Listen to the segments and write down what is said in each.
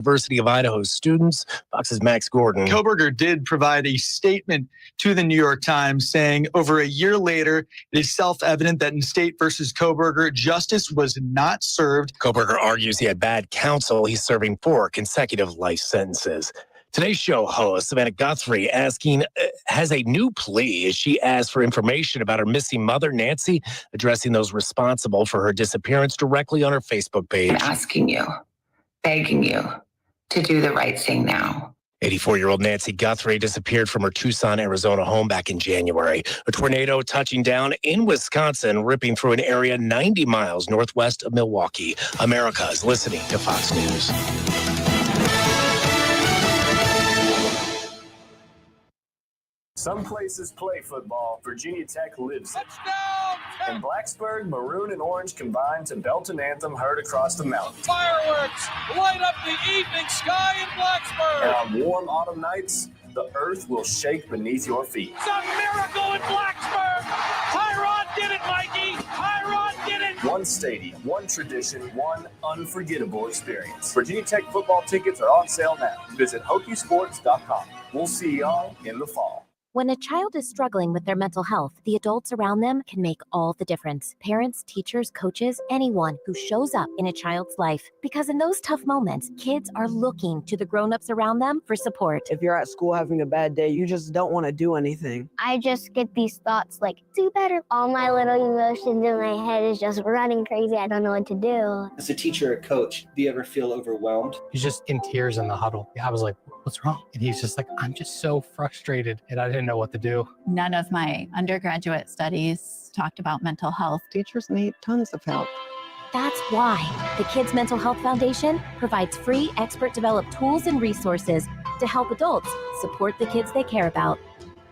University of Idaho students. Fox's Max Gordon. Kohberger did provide a statement to the New York Times saying over a year later, it is self-evident that in State versus Kohberger, justice was not served. Kohberger argues he had bad counsel. He's serving 4 consecutive life sentences. Today's show host, Savannah Guthrie, asking, has a new plea as she asked for information about her missing mother, Nancy, addressing those responsible for her disappearance directly on her Facebook page. I'm asking you, begging you to do the right thing now. 84-year-old Nancy Guthrie disappeared from her Tucson, Arizona home back in January. A tornado touching down in Wisconsin, ripping through an area 90 miles northwest of Milwaukee. America is listening to Fox News. Some places play football. Virginia Tech lives it. Touchdown! In Blacksburg, maroon and orange combine to belt an anthem heard across the mountain. Fireworks light up the evening sky in Blacksburg. And on warm autumn nights, the earth will shake beneath your feet. It's a miracle in Blacksburg. Tyrod did it, Mikey. Tyrod did it. One stadium, one tradition, one unforgettable experience. Virginia Tech football tickets are on sale now. Visit Hokiesports.com. We'll see y'all in the fall. When a child is struggling with their mental health, the adults around them can make all the difference. Parents, teachers, coaches, anyone who shows up in a child's life. Because in those tough moments, kids are looking to the grown-ups around them for support. If you're at school having a bad day, you just don't want to do anything. I just get these thoughts like, do better. All my little emotions in my head is just running crazy. I don't know what to do. As a teacher or coach, do you ever feel overwhelmed? He's just in tears in the huddle. I was like, what's wrong? And he's just like, I'm just so frustrated and I didn't know what to do. None of my undergraduate studies talked about mental health. Teachers need tons of help. That's why the Kids Mental Health Foundation provides free expert-developed tools and resources to help adults support the kids they care about.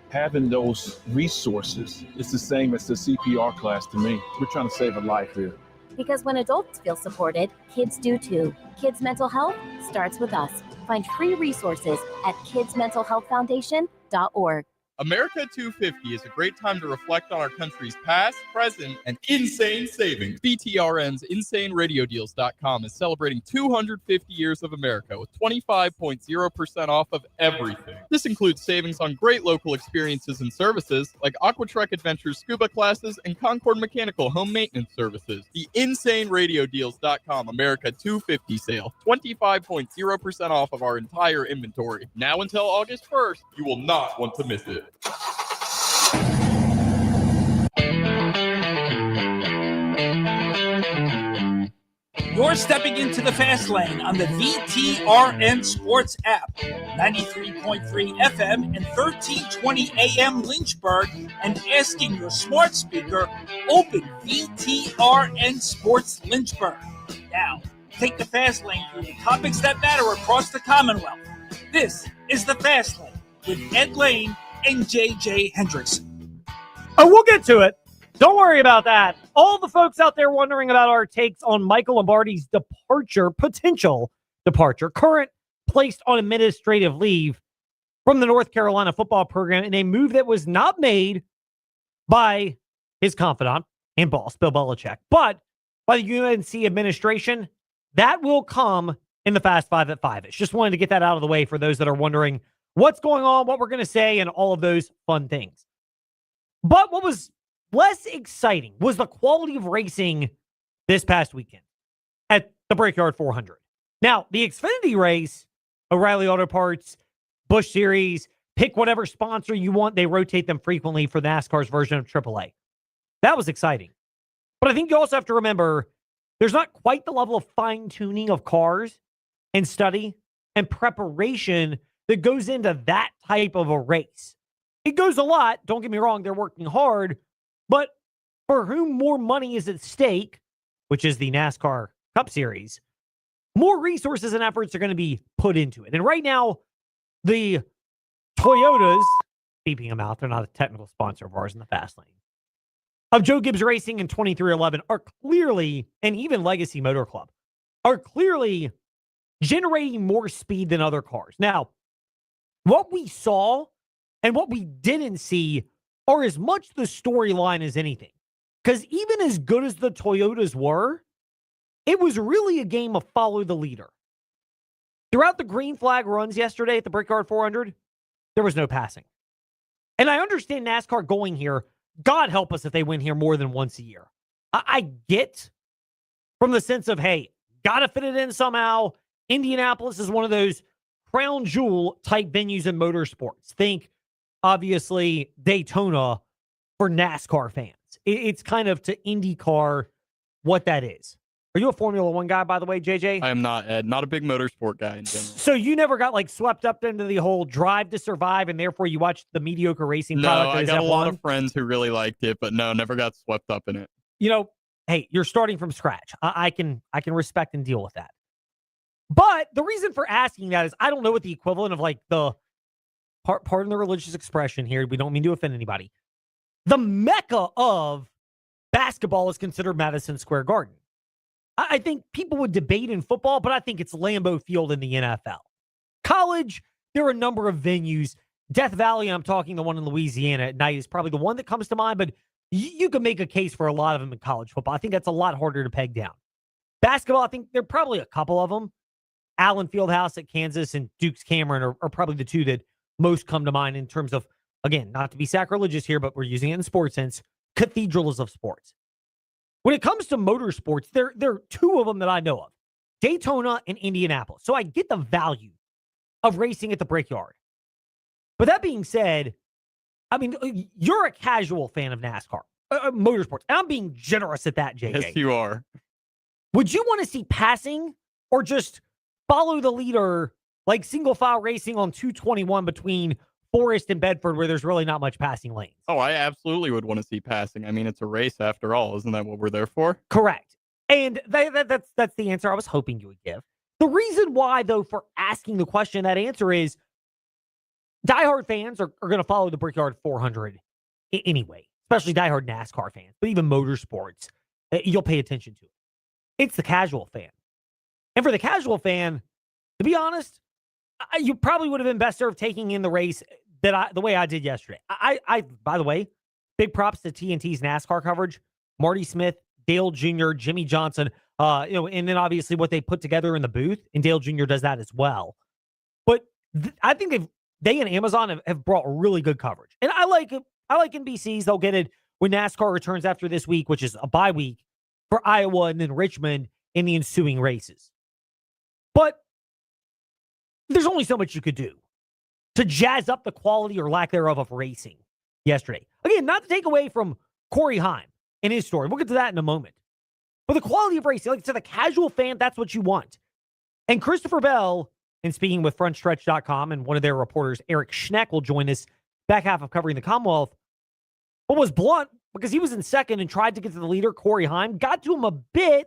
Having those resources is the same as the CPR class to me. We're trying to save a life here. Because when adults feel supported, kids do too. Kids Mental Health starts with us. Find free resources at kidsmentalhealthfoundation.org. America 250 is a great time to reflect on our country's past, present, and insane savings. BTRN's InsaneRadioDeals.com is celebrating 250 years of America with 25.0% off of everything. This includes savings on great local experiences and services like Aquatrek Adventures scuba classes and Concord Mechanical home maintenance services. The InsaneRadioDeals.com America 250 sale, 25.0% off of our entire inventory. Now until August 1st, you will not want to miss it. You're stepping into the fast lane on the VTRN Sports app, 93.3 FM and 1320 AM Lynchburg, and asking your smart speaker, open VTRN Sports Lynchburg. Now, take the fast lane through the topics that matter across the Commonwealth. This is the fast lane with Ed Lane and JJ Hendrickson. Oh, we'll get to it. Don't worry about that. All the folks out there wondering about our takes on Michael Lombardi's potential departure, current placed on administrative leave from the North Carolina football program in a move that was not made by his confidant and boss, Bill Belichick, but by the UNC administration. That will come in the Fast Five at 5-ish. Just wanted to get that out of the way for those that are wondering what's going on, what we're going to say, and all of those fun things. But what was less exciting was the quality of racing this past weekend at the Brickyard 400. Now, the Xfinity race, O'Reilly Auto Parts, Busch Series, pick whatever sponsor you want. They rotate them frequently for NASCAR's version of AAA. That was exciting. But I think you also have to remember there's not quite the level of fine-tuning of cars and study and preparation that goes into that type of a race. It goes a lot. Don't get me wrong. They're working hard. But for whom more money is at stake, which is the NASCAR Cup Series, more resources and efforts are going to be put into it. And right now, the Toyotas, beeping them out, they're not a technical sponsor of ours in the fast lane, of Joe Gibbs Racing in 2311 are clearly, and even Legacy Motor Club, are clearly generating more speed than other cars. Now, what we saw and what we didn't see are as much the storyline as anything. Because even as good as the Toyotas were, it was really a game of follow the leader. Throughout the green flag runs yesterday at the Brickyard 400, there was no passing. And I understand NASCAR going here. God help us if they win here more than once a year. I get from the sense of, hey, got to fit it in somehow. Indianapolis is one of those crown jewel type venues in motorsports. Think, obviously, Daytona for NASCAR fans. It's kind of to IndyCar what that is. Are you a Formula One guy, by the way, JJ? I am not, Ed. Not a big motorsport guy in general. So you never got like swept up into the whole Drive to Survive, and therefore you watched the mediocre racing No, product. I that is got a F1? lot of friends who really liked it, but no, never got swept up in it. You know, hey, you're starting from scratch. I can respect and deal with that. But the reason for asking that is I don't know what the equivalent of like the pardon the religious expression here. We don't mean to offend anybody. The mecca of basketball is considered Madison Square Garden. I think people would debate in football, but I think it's Lambeau Field in the NFL. College, there are a number of venues. Death Valley, I'm talking the one in Louisiana at night, is probably the one that comes to mind, but you can make a case for a lot of them in college football. I think that's a lot harder to peg down. Basketball, I think there are probably a couple of them. Allen Fieldhouse at Kansas and Duke's Cameron are probably the two that most come to mind in terms of, again, not to be sacrilegious here, but we're using it in sports sense, cathedrals of sports. When it comes to motorsports, there are two of them that I know of, Daytona and Indianapolis. So I get the value of racing at the Brickyard. But that being said, I mean, you're a casual fan of NASCAR, motorsports. And I'm being generous at that, JJ. Yes, you are. Would you want to see passing or just follow the leader like single file racing on 221 between Forest and Bedford where there's really not much passing lanes? Oh, I absolutely would want to see passing. I mean, it's a race after all. Isn't that what we're there for? Correct. And that's the answer I was hoping you would give. The reason why, though, for asking the question, that answer is diehard fans are going to follow the Brickyard 400 anyway, especially diehard NASCAR fans, but even motorsports, you'll pay attention to it. It's the casual fan. And for the casual fan, to be honest, you probably would have been best served taking in the race the way I did yesterday. I by the way, big props to TNT's NASCAR coverage. Marty Smith, Dale Jr., Jimmy Johnson, and then obviously what they put together in the booth, and Dale Jr. does that as well. But I think they and Amazon have brought really good coverage. And I like NBC's. They'll get it when NASCAR returns after this week, which is a bye week for Iowa and then Richmond in the ensuing races. But there's only so much you could do to jazz up the quality or lack thereof of racing yesterday. Again, not to take away from Corey Heim and his story. We'll get to that in a moment. But the quality of racing, like to the casual fan, that's what you want. And Christopher Bell, in speaking with frontstretch.com, and one of their reporters, Eric Schneck, will join us back half of covering the Commonwealth, but was blunt because he was in second and tried to get to the leader, Corey Heim, got to him a bit,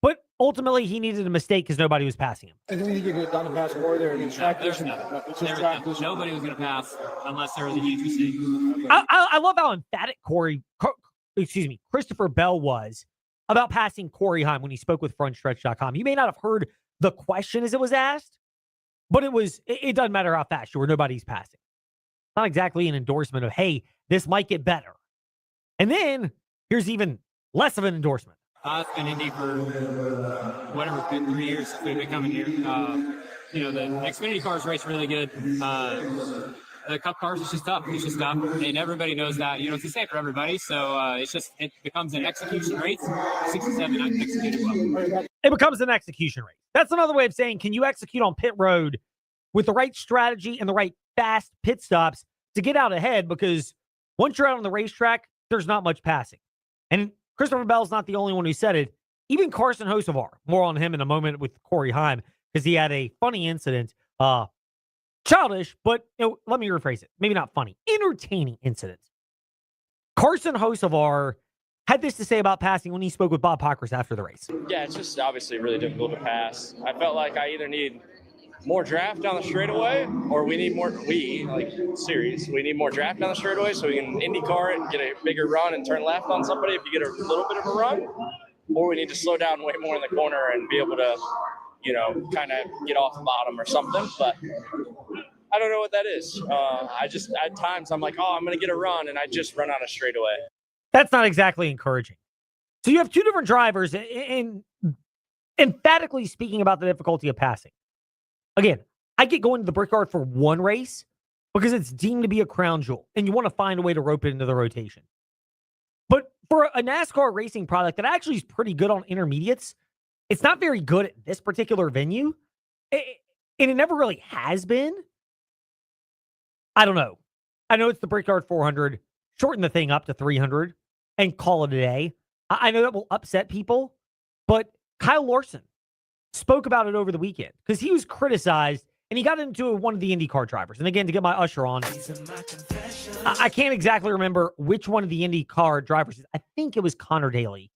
but ultimately he needed a mistake because nobody was passing him. And then you could get down the pass more there against track. Nobody was going to pass unless there was a huge mistake. I love how emphatic Christopher Bell was about passing Corey Heim when he spoke with frontstretch.com. You may not have heard the question as it was asked, but it doesn't matter how fast you were, nobody's passing. Not exactly an endorsement of, hey, this might get better. And then here's even less of an endorsement. I've been Indy for whatever, it's been 3 years since we've been coming here. The Xfinity cars race really good. The Cup cars, it's just tough. And everybody knows that. It's the same for everybody. So it becomes an execution race. 67, I can execute it well. It becomes an execution race. That's another way of saying, can you execute on pit road with the right strategy and the right fast pit stops to get out ahead? Because once you're out on the racetrack, there's not much passing. And Christopher Bell's not the only one who said it. Even Carson Hocevar, more on him in a moment with Corey Heim, because he had a funny incident. Childish, but let me rephrase it. Maybe not funny. Entertaining incident. Carson Hocevar had this to say about passing when he spoke with Bob Pockrass after the race. Yeah, it's just obviously really difficult to pass. I felt like I either need more draft down the straightaway, or we need more draft down the straightaway so we can IndyCar it and get a bigger run and turn left on somebody if you get a little bit of a run, or we need to slow down way more in the corner and be able to, kind of get off the bottom or something. But I don't know what that is. At times I'm like, I'm going to get a run, and I just run on a straightaway. That's not exactly encouraging. So you have two different drivers in emphatically speaking about the difficulty of passing. Again, I get going to the Brickyard for one race because it's deemed to be a crown jewel, and you want to find a way to rope it into the rotation. But for a NASCAR racing product that actually is pretty good on intermediates, it's not very good at this particular venue, and it never really has been. I don't know. I know it's the Brickyard 400. Shorten the thing up to 300 and call it a day. I know that will upset people, but Kyle Larson spoke about it over the weekend because he was criticized and he got into it with one of the IndyCar drivers. And again, to get my usher on, I can't exactly remember which one of the IndyCar drivers. I think it was Connor Daly,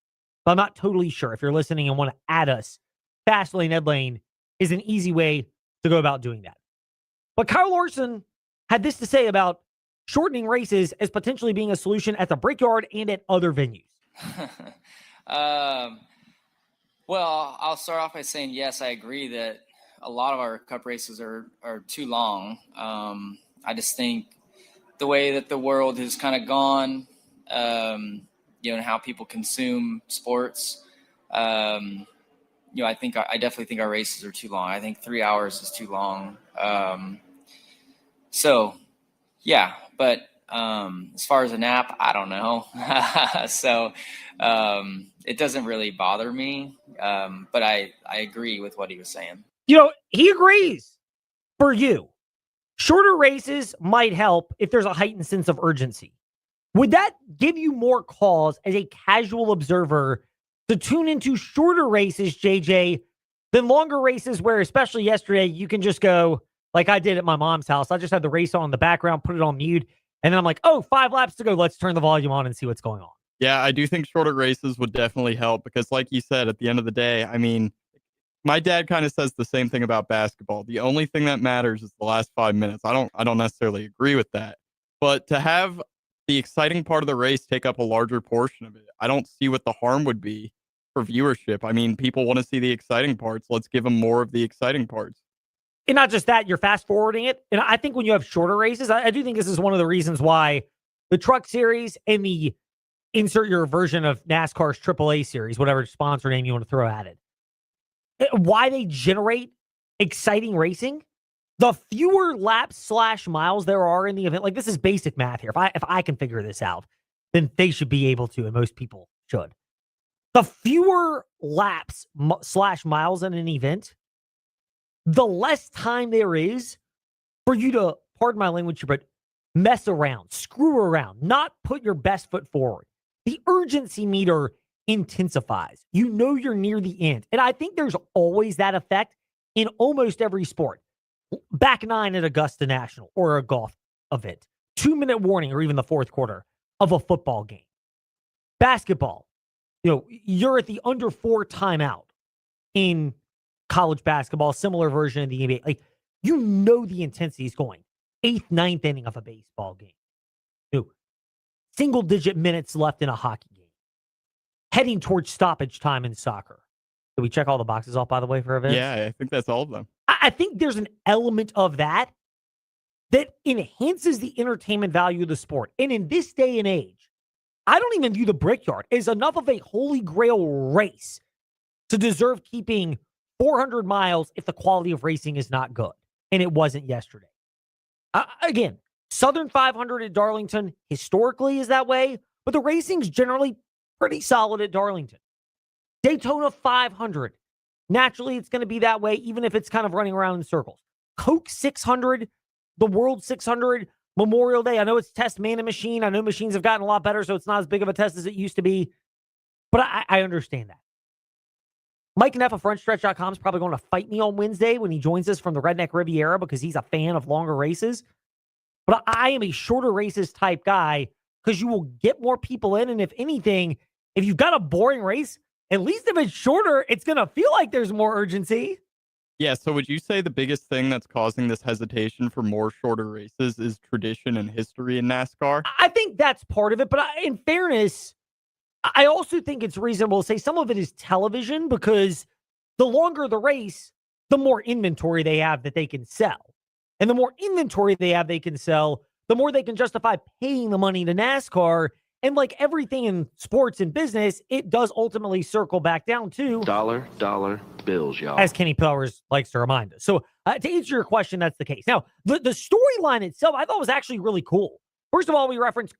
but I'm not totally sure. If you're listening and want to add us, Fastlane Ed Lane is an easy way to go about doing that. But Kyle Larson had this to say about shortening races as potentially being a solution at the Brickyard and at other venues. Well, I'll start off by saying, yes, I agree that a lot of our cup races are too long. I just think the way that the world has kind of gone, and how people consume sports, I definitely think our races are too long. I think 3 hours is too long. Yeah, but as far as a nap, I don't know. So it doesn't really bother me, but I agree with what he was saying. He agrees. For you, shorter races might help if there's a heightened sense of urgency. Would that give you more cause as a casual observer to tune into shorter races, JJ, than longer races where, especially yesterday, you can just go, like I did at my mom's house. I just had the race on in the background, put it on mute, and then I'm like, 5 laps to go. Let's turn the volume on and see what's going on. Yeah, I do think shorter races would definitely help because, like you said, at the end of the day, I mean, my dad kind of says the same thing about basketball. The only thing that matters is the last 5 minutes. I don't necessarily agree with that, but to have the exciting part of the race take up a larger portion of it, I don't see what the harm would be for viewership. I mean, people want to see the exciting parts. Let's give them more of the exciting parts. And not just that, you're fast forwarding it. And I think when you have shorter races, I do think this is one of the reasons why the Truck Series and the insert your version of NASCAR's AAA Series, whatever sponsor name you want to throw at it, why they generate exciting racing. The fewer laps / miles there are in the event, like this is basic math here. If I can figure this out, then they should be able to, and most people should. The fewer laps / miles in an event, the less time there is for you to, pardon my language, but mess around, screw around, not put your best foot forward. The urgency meter intensifies. You know you're near the end. And I think there's always that effect in almost every sport. Back 9 at Augusta National or a golf event. 2-minute warning or even the fourth quarter of a football game. Basketball, you're at the under 4 timeout in college basketball, similar version of the NBA. Like, the intensity is going. 8th, 9th inning of a baseball game. Single-digit minutes left in a hockey game. Heading towards stoppage time in soccer. Did we check all the boxes off, by the way, for events? Yeah, I think that's all of them. I think there's an element of that enhances the entertainment value of the sport. And in this day and age, I don't even view the Brickyard as enough of a holy grail race to deserve keeping 400 miles if the quality of racing is not good. And it wasn't yesterday. Again, Southern 500 at Darlington historically is that way, but the racing's generally pretty solid at Darlington. Daytona 500. Naturally, it's going to be that way, even if it's kind of running around in circles. Coke 600, the World 600, Memorial Day. I know it's test man and machine. I know machines have gotten a lot better, so it's not as big of a test as it used to be. But I understand that. Mike Neff of FrontStretch.com is probably going to fight me on Wednesday when he joins us from the Redneck Riviera because he's a fan of longer races. But I am a shorter races type guy because you will get more people in. And if anything, if you've got a boring race, at least if it's shorter, it's going to feel like there's more urgency. Yeah, so would you say the biggest thing that's causing this hesitation for more shorter races is tradition and history in NASCAR? I think that's part of it. But in fairness, I also think it's reasonable to say some of it is television because the longer the race, the more inventory they have that they can sell. And the more inventory they have they can sell, the more they can justify paying the money to NASCAR. And like everything in sports and business, it does ultimately circle back down to dollar bills, y'all. As Kenny Powers likes to remind us. So To answer your question, that's the case. Now, the storyline itself, I thought was actually really cool. First of all, we referenced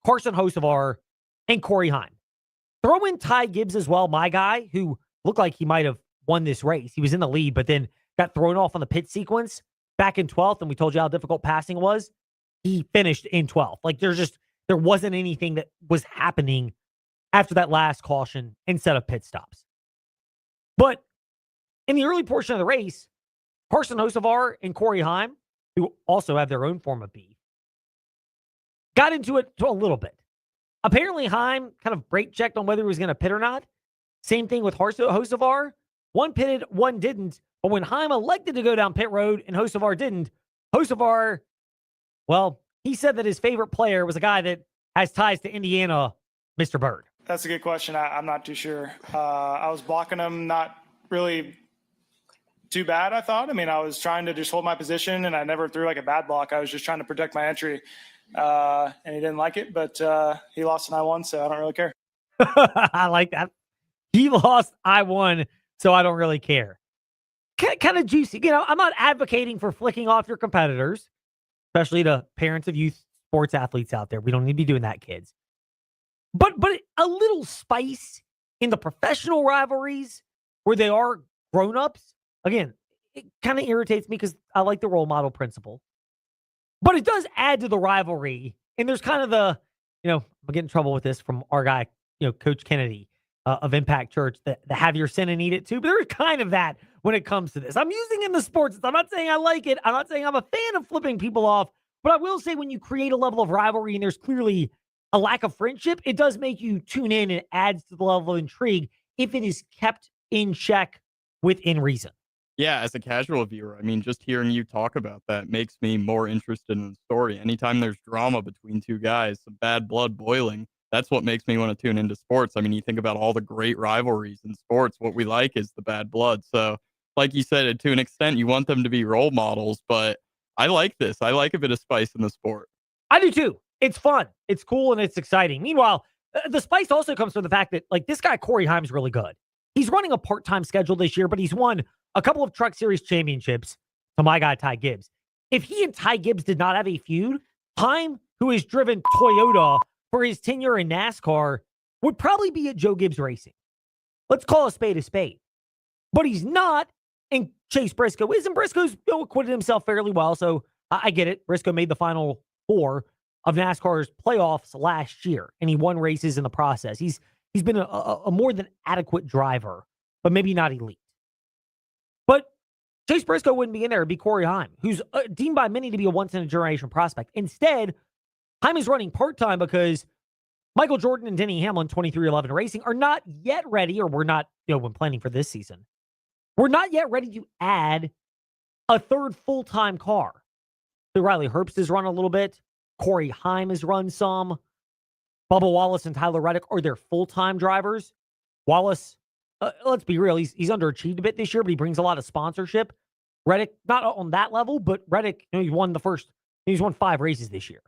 Carson Hocevar and Corey Heim. Throw in Ty Gibbs as well, my guy, who looked like he might have won this race. He was in the lead, but then got thrown off on the pit sequence back in 12th, and we told you how difficult passing was. He finished in 12th. Like, there wasn't anything that was happening after that last caution instead of pit stops. But in the early portion of the race, Carson Hocevar and Corey Heim, who also have their own form of beef, got into it a little bit. Apparently, Heim kind of brake checked on whether he was going to pit or not. Same thing with Hocevar. One pitted, one didn't. But when Heim elected to go down pit road and Hocevar didn't, Hocevar, well, he said that his favorite player was a guy that has ties to Indiana, Mr. Bird. That's a good question. I'm not too sure. I was blocking him, not really too bad, I thought. I mean, I was trying to just hold my position, and I never threw like a bad block. I was just trying to protect my entry, and he didn't like it, but he lost and I won, so I don't really care. I like that. He lost, I won, so I don't really care. Kind of juicy. I'm not advocating for flicking off your competitors, especially to parents of youth sports athletes out there. We don't need to be doing that, kids. But a little spice in the professional rivalries where they are grown-ups, again, it kind of irritates me because I like the role model principle. But it does add to the rivalry. And there's kind of the, I'm getting in trouble with this from our guy, Coach Kennedy of Impact Church, the have your sin and eat it too. But there's kind of that when it comes to this. I'm using in the sports. I'm not saying I like it. I'm not saying I'm a fan of flipping people off. But I will say when you create a level of rivalry and there's clearly a lack of friendship, it does make you tune in and adds to the level of intrigue if it is kept in check within reason. Yeah, as a casual viewer, I mean, just hearing you talk about that makes me more interested in the story. Anytime there's drama between two guys, some bad blood boiling, that's what makes me want to tune into sports. I mean, you think about all the great rivalries in sports, what we like is the bad blood. So, like you said, to an extent, you want them to be role models, but I like this. I like a bit of spice in the sport. I do too. It's fun. It's cool and it's exciting. Meanwhile, the spice also comes from the fact that, like, this guy, Corey Heim's really good. He's running a part-time schedule this year, but he's won a couple of Truck Series championships to my guy, Ty Gibbs. If he and Ty Gibbs did not have a feud, Heim, who has driven Toyota for his tenure in NASCAR, would probably be at Joe Gibbs Racing. Let's call a spade a spade. But he's not, and Chase Briscoe isn't. Briscoe's acquitted himself fairly well, so I get it. Briscoe made the final four of NASCAR's playoffs last year, and he won races in the process. He's been a more than adequate driver, but maybe not elite. But Chase Briscoe wouldn't be in there. It'd be Corey Heim, who's deemed by many to be a once-in-a-generation prospect. Instead, Heim is running part-time because Michael Jordan and Denny Hamlin, 23XI Racing, are not yet ready, or we're not, when planning for this season, we're not yet ready to add a third full-time car. So Riley Herbst has run a little bit. Corey Heim has run some. Bubba Wallace and Tyler Reddick are their full-time drivers. Wallace, let's be real, he's underachieved a bit this year, but he brings a lot of sponsorship. Reddick, not on that level, but Reddick, he's won 5 races this year,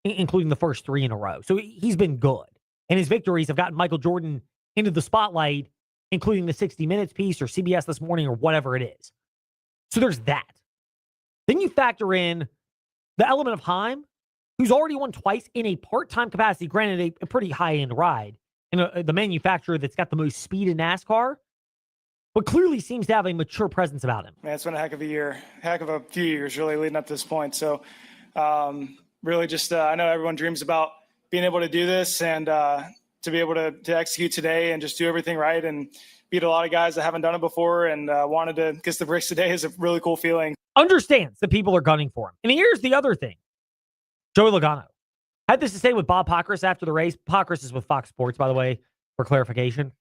including the first 3 in a row. So he's been good. And his victories have gotten Michael Jordan into the spotlight, including the 60 Minutes piece or CBS This Morning or whatever it is. So there's that. Then you factor in the element of Heim, who's already won twice in a part-time capacity, granted a pretty high-end ride, and the manufacturer that's got the most speed in NASCAR, but clearly seems to have a mature presence about him. Man, it's been a heck of a few years really leading up to this point. So really just, I know everyone dreams about being able to do this and to be able to execute today and just do everything right and beat a lot of guys that haven't done it before and wanted to kiss the bricks today is a really cool feeling. Understands that people are gunning for him. And here's the other thing. Joey Logano had this to say with Bob Pockrass after the race. Pockrass is with Fox Sports, by the way, for clarification.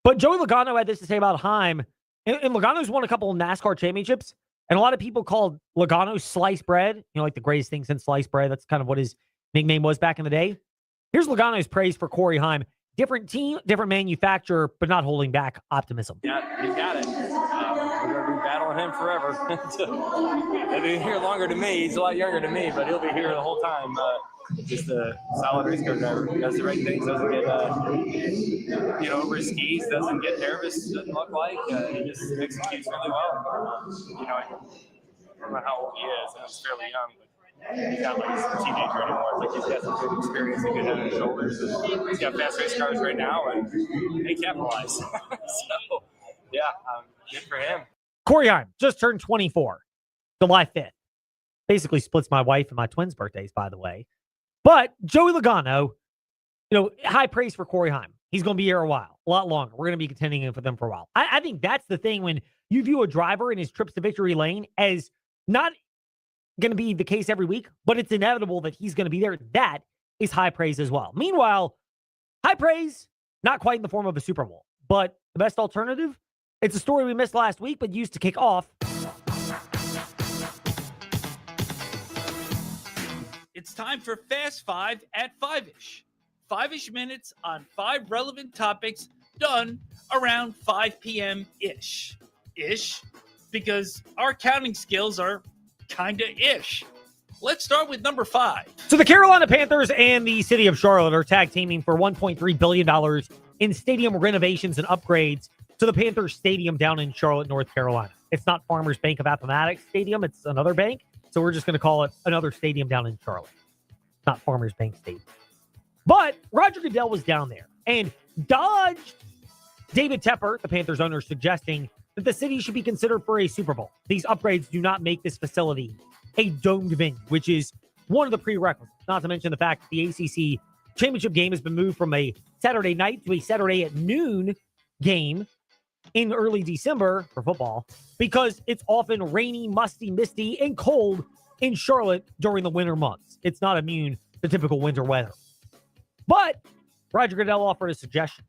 But Joey Logano had this to say about Heim. And Logano's won a couple of NASCAR championships. And a lot of people called Logano sliced bread. Like the greatest thing since sliced bread. That's kind of what his nickname was back in the day. Here's Logano's praise for Corey Heim. Different team, different manufacturer, but not holding back optimism. Yeah, he's got it. We're going to be battling him forever. He'll be here longer than me. He's a lot younger than me, but he'll be here the whole time. just a solid race car driver. Does the right things, doesn't get over his skis, doesn't get nervous, doesn't look like. He just executes really well. I don't know how old he is, and he's fairly young, but he's not like a teenager anymore. It's like he's got some good experience and good head on his shoulders. And he's got fast race cars right now, and they capitalize. So, yeah, good for him. Corey Heim just turned 24, July 5th. Basically splits my wife and my twins' birthdays, by the way. But Joey Logano, high praise for Corey Heim. He's going to be here a while, a lot longer. We're going to be contending for them for a while. I think that's the thing when you view a driver in his trips to victory lane as not going to be the case every week, but it's inevitable that he's going to be there. That is high praise as well. Meanwhile, high praise, not quite in the form of a Super Bowl, but the best alternative, it's a story we missed last week, but used to kick off. It's time for Fast Five at 5-ish. 5-ish minutes on 5 relevant topics done around 5 p.m.-ish. Ish, because our counting skills are kinda ish. Let's start with number 5. So the Carolina Panthers and the city of Charlotte are tag teaming for $1.3 billion in stadium renovations and upgrades to the Panthers Stadium down in Charlotte, North Carolina. It's not Farmers Bank of Appomattox Stadium. It's another bank. So we're just going to call it another stadium down in Charlotte. Not Farmers Bank Stadium. But Roger Goodell was down there and dodged David Tepper, the Panthers owner, suggesting that the city should be considered for a Super Bowl. These upgrades do not make this facility a domed venue, which is one of the prerequisites. Not to mention the fact that the ACC championship game has been moved from a Saturday night to a Saturday at noon game in early December for football because it's often rainy, musty, misty, and cold in Charlotte during the winter months. It's not immune to typical winter weather. But Roger Goodell offered a suggestion,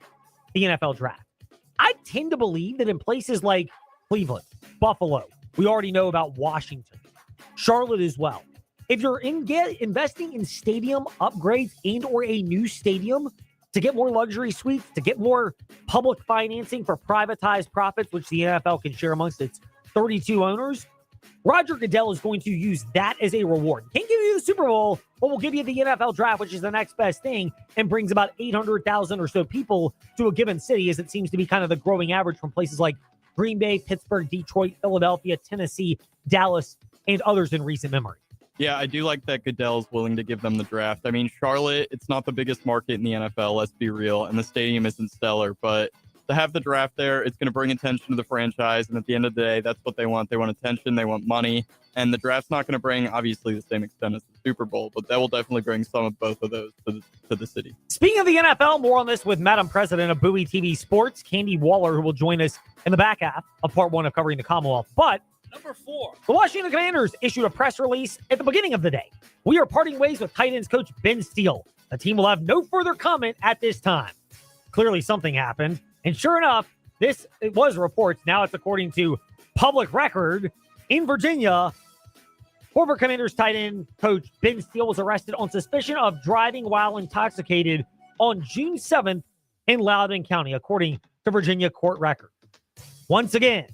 the NFL draft. I tend to believe that in places like Cleveland, Buffalo, we already know about Washington, Charlotte as well. If you're investing in stadium upgrades and or a new stadium to get more luxury suites, to get more public financing for privatized profits, which the NFL can share amongst its 32 owners, Roger Goodell is going to use that as a reward. Can't give you the Super Bowl, but we'll give you the NFL draft, which is the next best thing, and brings about 800,000 or so people to a given city, as it seems to be kind of the growing average from places like Green Bay, Pittsburgh, Detroit, Philadelphia, Tennessee, Dallas, and others in recent memory. Yeah, I do like that Goodell's willing to give them the draft. I mean, Charlotte, it's not the biggest market in the NFL, let's be real, and the stadium isn't stellar, but to have the draft there, it's going to bring attention to the franchise, and at the end of the day, that's what they want. They want attention, they want money, and the draft's not going to bring, obviously, the same extent as the Super Bowl, but that will definitely bring some of both of those to the city. Speaking of the NFL, more on this with Madam President of Bowie TV Sports, Candy Waller, who will join us in the back half of part 1 of covering the Commonwealth. But number 4, the Washington Commanders issued a press release at the beginning of the day. We are parting ways with tight ends coach Ben Steele. The team will have no further comment at this time. Clearly something happened. And sure enough, it was reports. Now it's according to public record in Virginia. Former Commanders tight end coach Ben Steele was arrested on suspicion of driving while intoxicated on June 7th in Loudoun County, according to Virginia court record. Once again,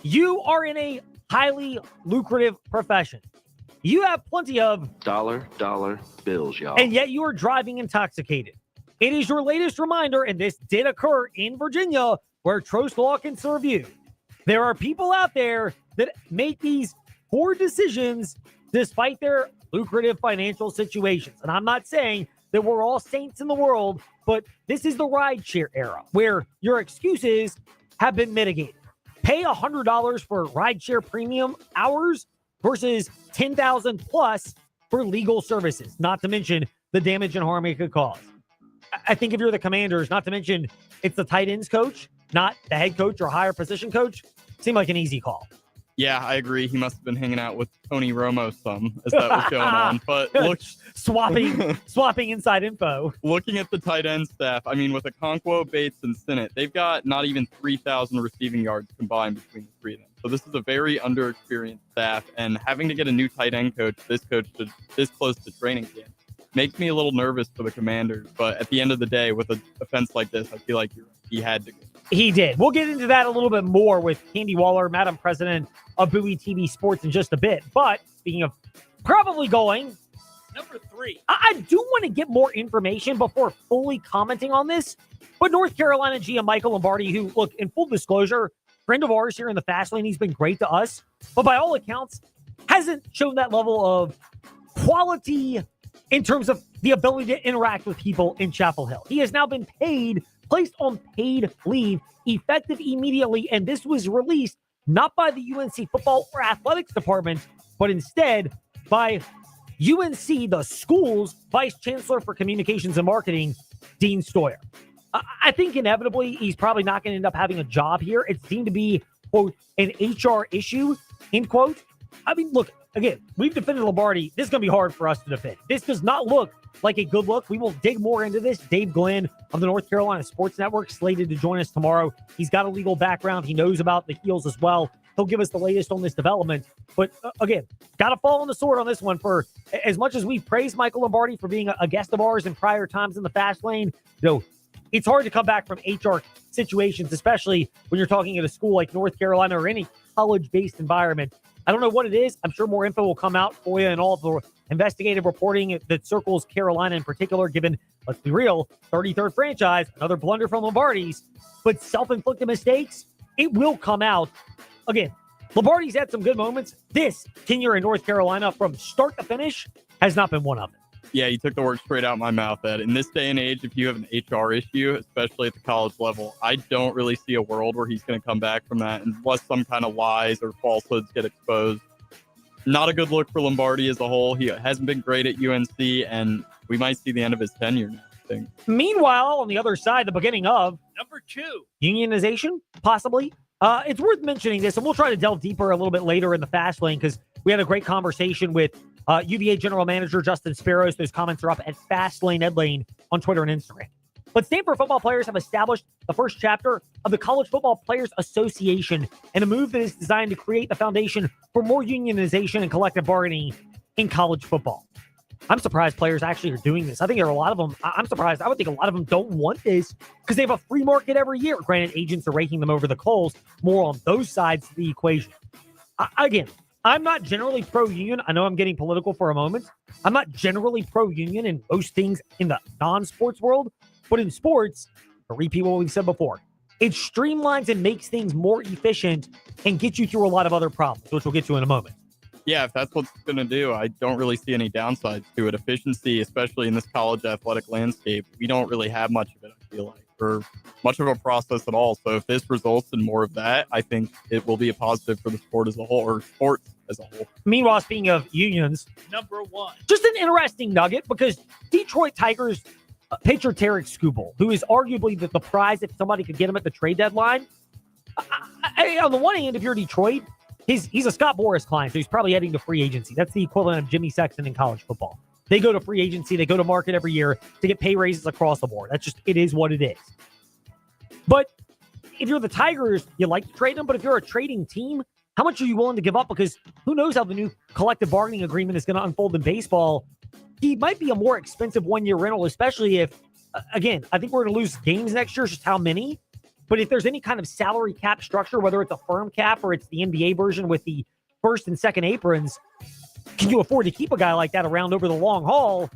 you are in a highly lucrative profession. You have plenty of dollar bills, y'all. And yet you are driving intoxicated. It is your latest reminder, and this did occur in Virginia, where Trost Law can serve you. There are people out there that make these poor decisions despite their lucrative financial situations. And I'm not saying that we're all saints in the world, but this is the rideshare era where your excuses have been mitigated. Pay $100 for rideshare premium hours versus $10,000 plus for legal services, not to mention the damage and harm it could cause. I think if you're the Commanders, not to mention it's the tight ends coach, not the head coach or higher position coach, seemed like an easy call. Yeah, I agree. He must have been hanging out with Tony Romo some as that was going on. But look, swapping inside info. Looking at the tight end staff, I mean, with Okonkwo, Bates, and Sinnott, they've got not even 3,000 receiving yards combined between the three of them. So this is a very underexperienced staff, and having to get a new tight end coach, this close to training camp, makes me a little nervous for the Commanders. But at the end of the day, with an offense like this, I feel like he had to go. He did. We'll get into that a little bit more with Candy Waller, Madam President of Bowie TV Sports, in just a bit. But speaking of probably going, Number 3. I do want to get more information before fully commenting on this, but North Carolina GM Michael Lombardi, who, look, in full disclosure, friend of ours here in the Fast Lane, he's been great to us, but by all accounts, hasn't shown that level of quality in terms of the ability to interact with people in Chapel Hill. He has now been placed on paid leave, effective immediately, and this was released not by the UNC football or athletics department, but instead by UNC, the school's vice chancellor for communications and marketing, Dean Stoyer. I think inevitably he's probably not going to end up having a job here. It's deemed to be, quote, an HR issue, end quote. I mean, look, again, we've defended Lombardi. This is going to be hard for us to defend. This does not look like a good look. We will dig more into this. Dave Glenn of the North Carolina Sports Network slated to join us tomorrow. He's got a legal background. He knows about the heels as well. He'll give us the latest on this development. But again, got to fall on the sword on this one. For as much as we've praised Michael Lombardi for being a guest of ours in prior times in the Fast Lane, it's hard to come back from HR situations, especially when you're talking at a school like North Carolina or any college-based environment. I don't know what it is. I'm sure more info will come out for you and all the investigative reporting that circles Carolina in particular, given, let's be real, 33rd franchise, another blunder from Lombardi's, but self-inflicted mistakes, it will come out. Again, Lombardi's had some good moments. This tenure in North Carolina from start to finish has not been one of them. Yeah, you took the words straight out of my mouth, Ed. In this day and age, if you have an HR issue, especially at the college level, I don't really see a world where he's going to come back from that unless some kind of lies or falsehoods get exposed. Not a good look for Lombardi as a whole. He hasn't been great at UNC, and we might see the end of his tenure now, I think. Meanwhile, on the other side, the beginning of Number 2. unionization, possibly. It's worth mentioning this, and we'll try to delve deeper a little bit later in the Fast Lane because we had a great conversation with UVA General Manager Justin Sparrows. Those comments are up at Fastlane Ed Lane on Twitter and Instagram. But Stanford football players have established the first chapter of the College Football Players Association in a move that is designed to create the foundation for more unionization and collective bargaining in college football. I'm surprised players actually are doing this. I think there are a lot of them. I'm surprised. I would think a lot of them don't want this because they have a free market every year. Granted, agents are raking them over the coals more on those sides of the equation. Again, I'm not generally pro-union. I know I'm getting political for a moment. I'm not generally pro-union in most things in the non-sports world. But in sports, to repeat what we've said before, it streamlines and makes things more efficient and gets you through a lot of other problems, which we'll get to in a moment. Yeah, if that's what it's going to do, I don't really see any downsides to it. Efficiency, especially in this college athletic landscape, we don't really have much of it, I feel like, or much of a process at all. So if this results in more of that, I think it will be a positive for the sport as a whole, or sports as a whole. Meanwhile, speaking of unions, Number 1. just an interesting nugget because Detroit Tigers pitcher Tarek Skubal, who is arguably the prize if somebody could get him at the trade deadline. On the one hand, if you're Detroit, he's a Scott Boras client, so he's probably heading to free agency. That's the equivalent of Jimmy Sexton in college football. They go to free agency, they go to market every year to get pay raises across the board. It is what it is. But if you're the Tigers, you like to trade them, but if you're a trading team, how much are you willing to give up? Because who knows how the new collective bargaining agreement is going to unfold in baseball. He might be a more expensive one-year rental, especially if, again, I think we're going to lose games next year, just how many. But if there's any kind of salary cap structure, whether it's a firm cap or it's the NBA version with the first and second aprons, can you afford to keep a guy like that around over the long haul?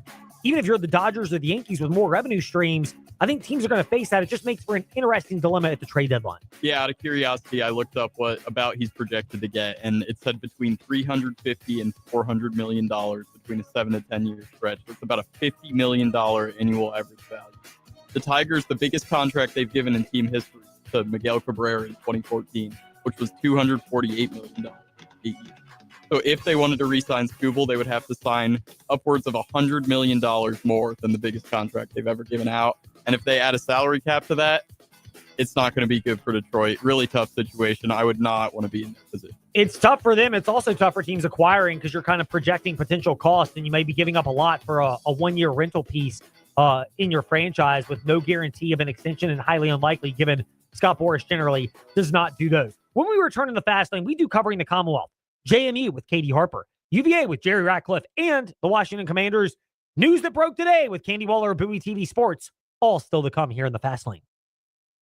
Even if you're the Dodgers or the Yankees with more revenue streams, I think teams are going to face that. It just makes for an interesting dilemma at the trade deadline. Yeah, out of curiosity, I looked up what about he's projected to get, and it said between $350 and $400 million between a 7 to 10 year stretch. It's about a $50 million annual average value. The Tigers, the biggest contract they've given in team history to Miguel Cabrera in 2014, which was $248 million 8 years. So if they wanted to re-sign Skubal, they would have to sign upwards of $100 million more than the biggest contract they've ever given out. And if they add a salary cap to that, it's not going to be good for Detroit. Really tough situation. I would not want to be in that position. It's tough for them. It's also tough for teams acquiring because you're kind of projecting potential cost, and you may be giving up a lot for a one-year rental piece in your franchise with no guarantee of an extension and highly unlikely given Scott Boras generally does not do those. When we return in the Fast Lane, we do Covering the Commonwealth, JMU with Katie Harper, UVA with Jerry Ratcliffe, and the Washington Commanders. News that broke today with Candy Waller of Bowie TV Sports. All still to come here in the Fast Lane.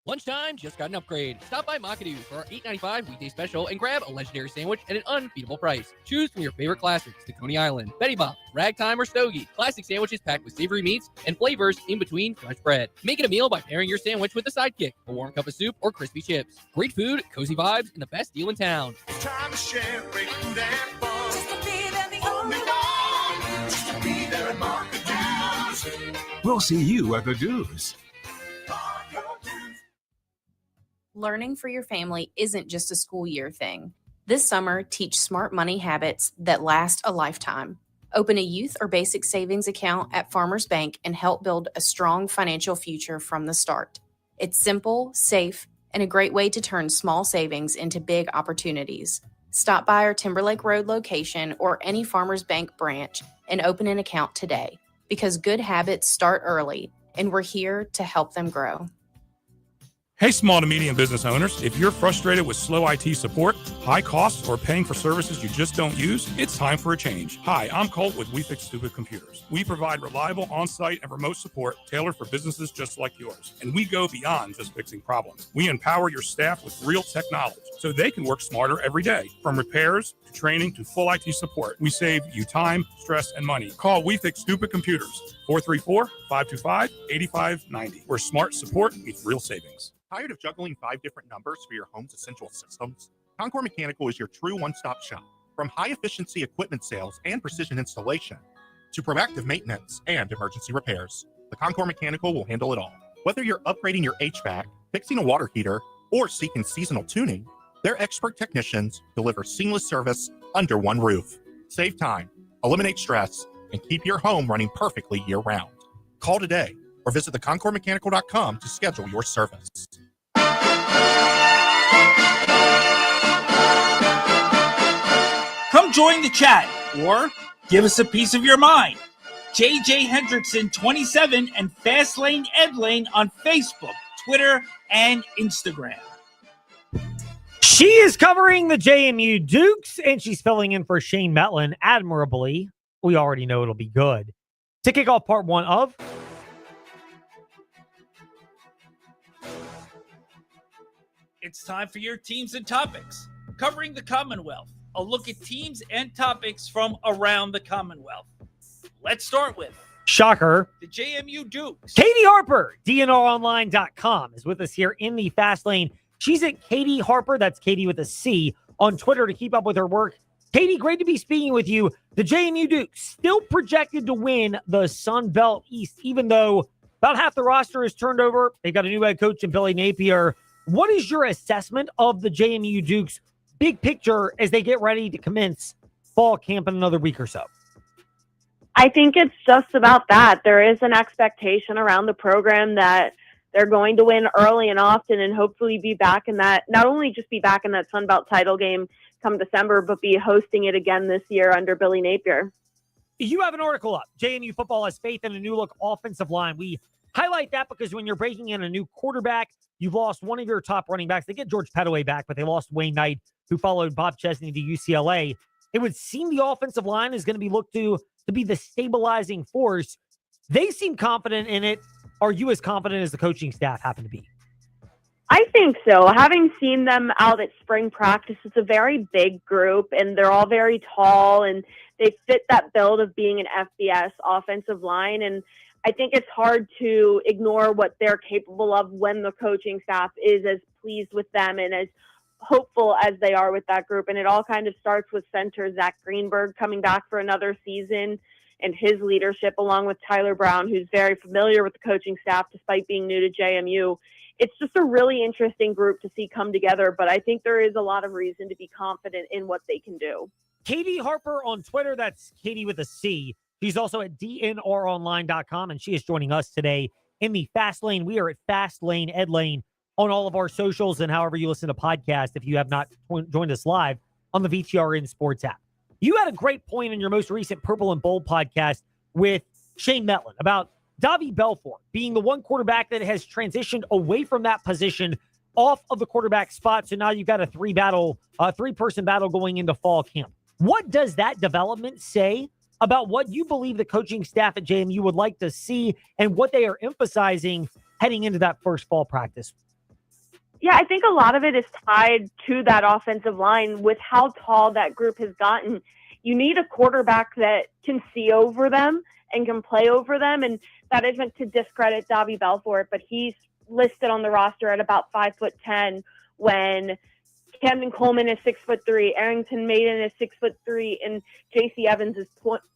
Lunchtime just got an upgrade. Stop by Makadu for our $8.95 weekday special and grab a legendary sandwich at an unbeatable price. Choose from your favorite classics to Coney Island, Betty Bop, Ragtime, or Stogie. Classic sandwiches packed with savory meats and flavors in between fresh bread. Make it a meal by pairing your sandwich with a sidekick, a warm cup of soup, or crispy chips. Great food, cozy vibes, and the best deal in town. It's time to share great food and fun. Just to be there, the only one. Just to be there at Market Dues. We'll see you at the dues. Learning for your family isn't just a school year thing. This summer, teach smart money habits that last a lifetime. Open a youth or basic savings account at Farmers Bank and help build a strong financial future from the start. It's simple, safe, and a great way to turn small savings into big opportunities. Stop by our Timberlake Road location or any Farmers Bank branch and open an account today, because good habits start early, and we're here to help them grow. Hey, small to medium business owners, if you're frustrated with slow IT support, high costs, or paying for services you just don't use, it's time for a change. Hi, I'm Colt with We Fix Stupid Computers. We provide reliable on-site and remote support tailored for businesses just like yours. And we go beyond just fixing problems. We empower your staff with real tech knowledge so they can work smarter every day. From repairs to training to full IT support, we save you time, stress, and money. Call We Fix Stupid Computers, 434-525-8590, where smart support meets real savings. Tired of juggling 5 different numbers for your home's essential systems? Concord Mechanical is your true one-stop shop. From high-efficiency equipment sales and precision installation to proactive maintenance and emergency repairs, the Concord Mechanical will handle it all. Whether you're upgrading your HVAC, fixing a water heater, or seeking seasonal tuning, their expert technicians deliver seamless service under one roof. Save time, eliminate stress, and keep your home running perfectly year-round. Call today or visit theconcordmechanical.com to schedule your service. Come join the chat or give us a piece of your mind. JJ Hendrickson 27 and Fastlane Ed Lane on Facebook, Twitter, and Instagram. She is covering the JMU Dukes, and she's filling in for Shane Metlin admirably. We already know it'll be good. To kick off part 1 of It's time for your teams and topics. Covering the Commonwealth. A look at teams and topics from around the Commonwealth. Let's start with shocker, the JMU Dukes. Katie Harper, DNRonline.com, is with us here in the Fast Lane. She's at Katie Harper, that's Katie with a C, on Twitter to keep up with her work. Katie, great to be speaking with you. The JMU Dukes still projected to win the Sun Belt East, even though about half the roster is turned over. They got a new head coach in Billy Napier. What is your assessment of the JMU Dukes big picture as they get ready to commence fall camp in another week or so? I think it's just about that. There is an expectation around the program that they're going to win early and often and hopefully be back in that, not only just be back in that Sun Belt title game come December, but be hosting it again this year under Billy Napier. You have an article up. JMU football has faith in a new look offensive line. We highlight that because when you're breaking in a new quarterback, you've lost one of your top running backs. They get George Pettaway back, but they lost Wayne Knight, who followed Bob Chesney to UCLA. It would seem the offensive line is going to be looked to be the stabilizing force. They seem confident in it. Are you as confident as the coaching staff happen to be? I think so. Having seen them out at spring practice, it's a very big group, and they're all very tall, and they fit that build of being an FBS offensive line. And I think it's hard to ignore what they're capable of when the coaching staff is as pleased with them and as hopeful as they are with that group. And it all kind of starts with center Zach Greenberg coming back for another season and his leadership, along with Tyler Brown, who's very familiar with the coaching staff despite being new to JMU. It's just a really interesting group to see come together, but I think there is a lot of reason to be confident in what they can do. Katie Harper on Twitter, that's Katie with a C. She's also at DNRonline.com, and she is joining us today in the Fast Lane. We are at Fast Lane Ed Lane on all of our socials and however you listen to podcasts if you have not joined us live on the VTRN Sports app. You had a great point in your most recent Purple and Bold podcast with Shane Metlin about Davi Belfort being the one quarterback that has transitioned away from that position off of the quarterback spot. So now you've got a three-person battle going into fall camp. What does that development say about what you believe the coaching staff at JMU would like to see and what they are emphasizing heading into that first fall practice? Yeah, I think a lot of it is tied to that offensive line with how tall that group has gotten. You need a quarterback that can see over them and can play over them. And that isn't to discredit Davi Belfort, but he's listed on the roster at about 5'10" when Camden Coleman is 6'3", Arrington Maiden is 6'3", and JC Evans is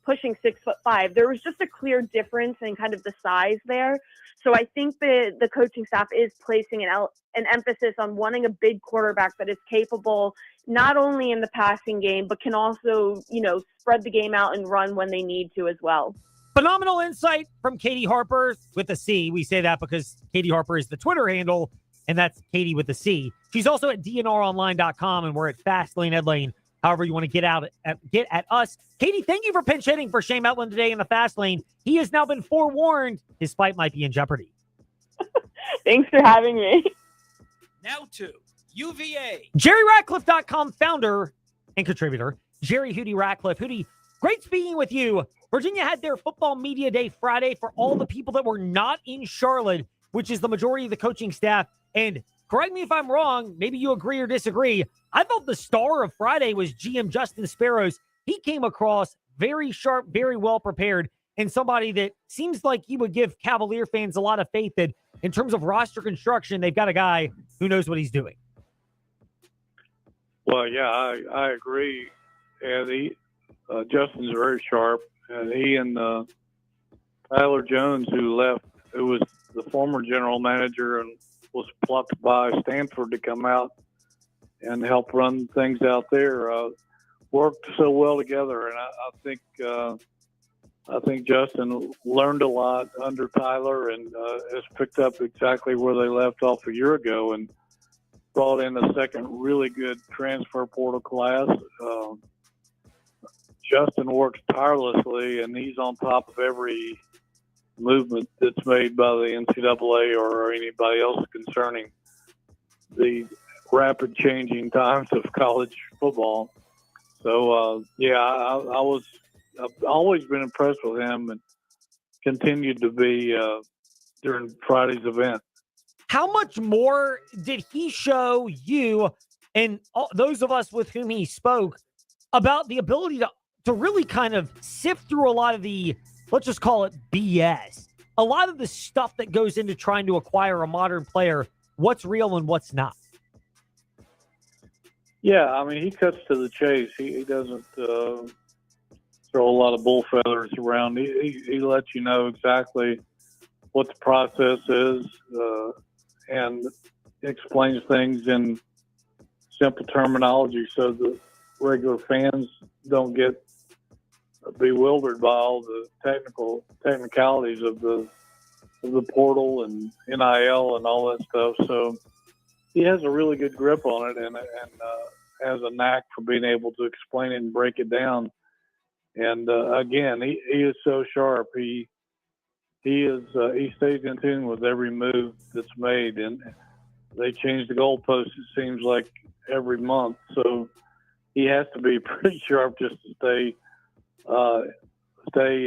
pushing 6'5". There was just a clear difference in kind of the size there. So I think the coaching staff is placing an emphasis on wanting a big quarterback that is capable not only in the passing game, but can also, spread the game out and run when they need to as well. Phenomenal insight from Katie Harper with a C. We say that because Katie Harper is the Twitter handle, and that's Katie with a C. She's also at dnronline.com, and we're at Fastlane Edlane. However you want to get at us. Katie, thank you for pinch hitting for Shane Outland today in the Fast Lane. He has now been forewarned his fight might be in jeopardy. Thanks for having me. Now to UVA. JerryRatcliffe.com founder and contributor, Jerry Hootie Ratcliffe. Hootie, great speaking with you. Virginia had their football media day Friday for all the people that were not in Charlotte, which is the majority of the coaching staff. And correct me if I'm wrong, maybe you agree or disagree. I thought the star of Friday was GM Justin Sparrows. He came across very sharp, very well prepared, and somebody that seems like he would give Cavalier fans a lot of faith that in terms of roster construction, they've got a guy who knows what he's doing. Well, yeah, I agree. And Justin's very sharp. And he and Tyler Jones, who left, who was the former general manager and was plucked by Stanford to come out and help run things out there, worked so well together. And I think Justin learned a lot under Tyler and has picked up exactly where they left off a year ago and brought in a second really good transfer portal class. Justin works tirelessly, and he's on top of every movement that's made by the NCAA or anybody else concerning the rapid changing times of college football. So, I've always been impressed with him and continued to be during Friday's event. How much more did he show you and those of us with whom he spoke about the ability to really kind of sift through a lot of the, let's just call it BS, a lot of the stuff that goes into trying to acquire a modern player, what's real and what's not? Yeah, I mean, he cuts to the chase. He doesn't throw a lot of bull feathers around. He lets you know exactly what the process is and explains things in simple terminology so the regular fans don't get bewildered by all the technicalities of the portal and NIL and all that stuff. So he has a really good grip on it and has a knack for being able to explain it and break it down. And again, he is so sharp. He stays in tune with every move that's made, and they change the goalposts, it seems like, every month. So he has to be pretty sharp just to stay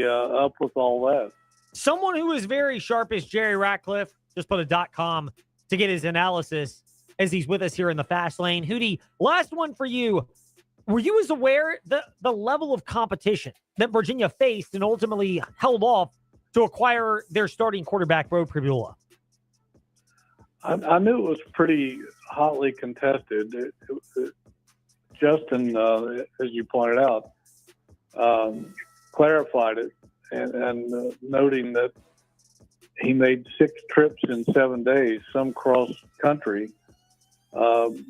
up with all that. Someone who is very sharp is Jerry Ratcliffe. Just put a .com to get his analysis as he's with us here in the Fast Lane. Hootie, last one for you. Were you as aware the level of competition that Virginia faced and ultimately held off to acquire their starting quarterback, Beau Pribula? I knew it was pretty hotly contested. Justin, as you pointed out, clarified it and noting that he made 6 trips in 7 days, some cross country,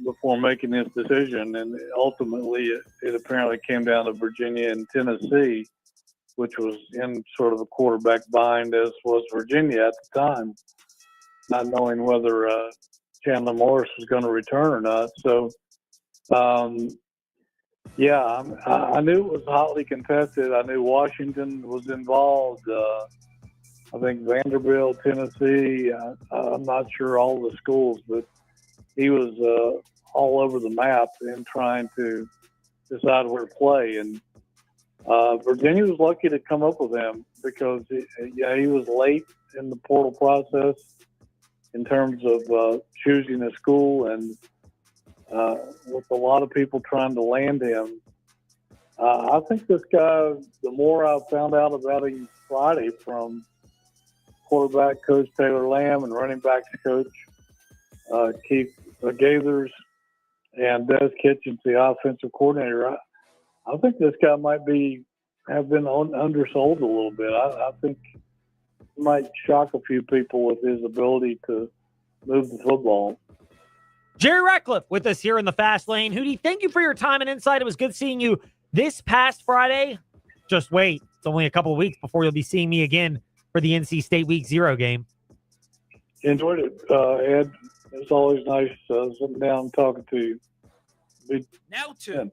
before making his decision. And ultimately, it apparently came down to Virginia and Tennessee, which was in sort of a quarterback bind, as was Virginia at the time, not knowing whether Chandler Morris was going to return or not. So, I knew it was hotly contested. I knew Washington was involved. I think Vanderbilt, Tennessee. I'm not sure all the schools, but he was all over the map in trying to decide where to play. And Virginia was lucky to come up with him because he was late in the portal process, in terms of choosing a school, and with a lot of people trying to land him. I think this guy, the more I found out about him Friday from quarterback coach Taylor Lamb and running backs coach Keith Gaithers and Des Kitchens, the offensive coordinator, I think this guy might have been undersold a little bit. I think he might shock a few people with his ability to move the football. Jerry Ratcliffe with us here in the Fast Lane. Hootie, thank you for your time and insight. It was good seeing you this past Friday. Just wait. It's only a couple of weeks before you'll be seeing me again for the NC State Week 0 game. Enjoyed it, Ed. It's always nice sitting down and talking to you. Now to,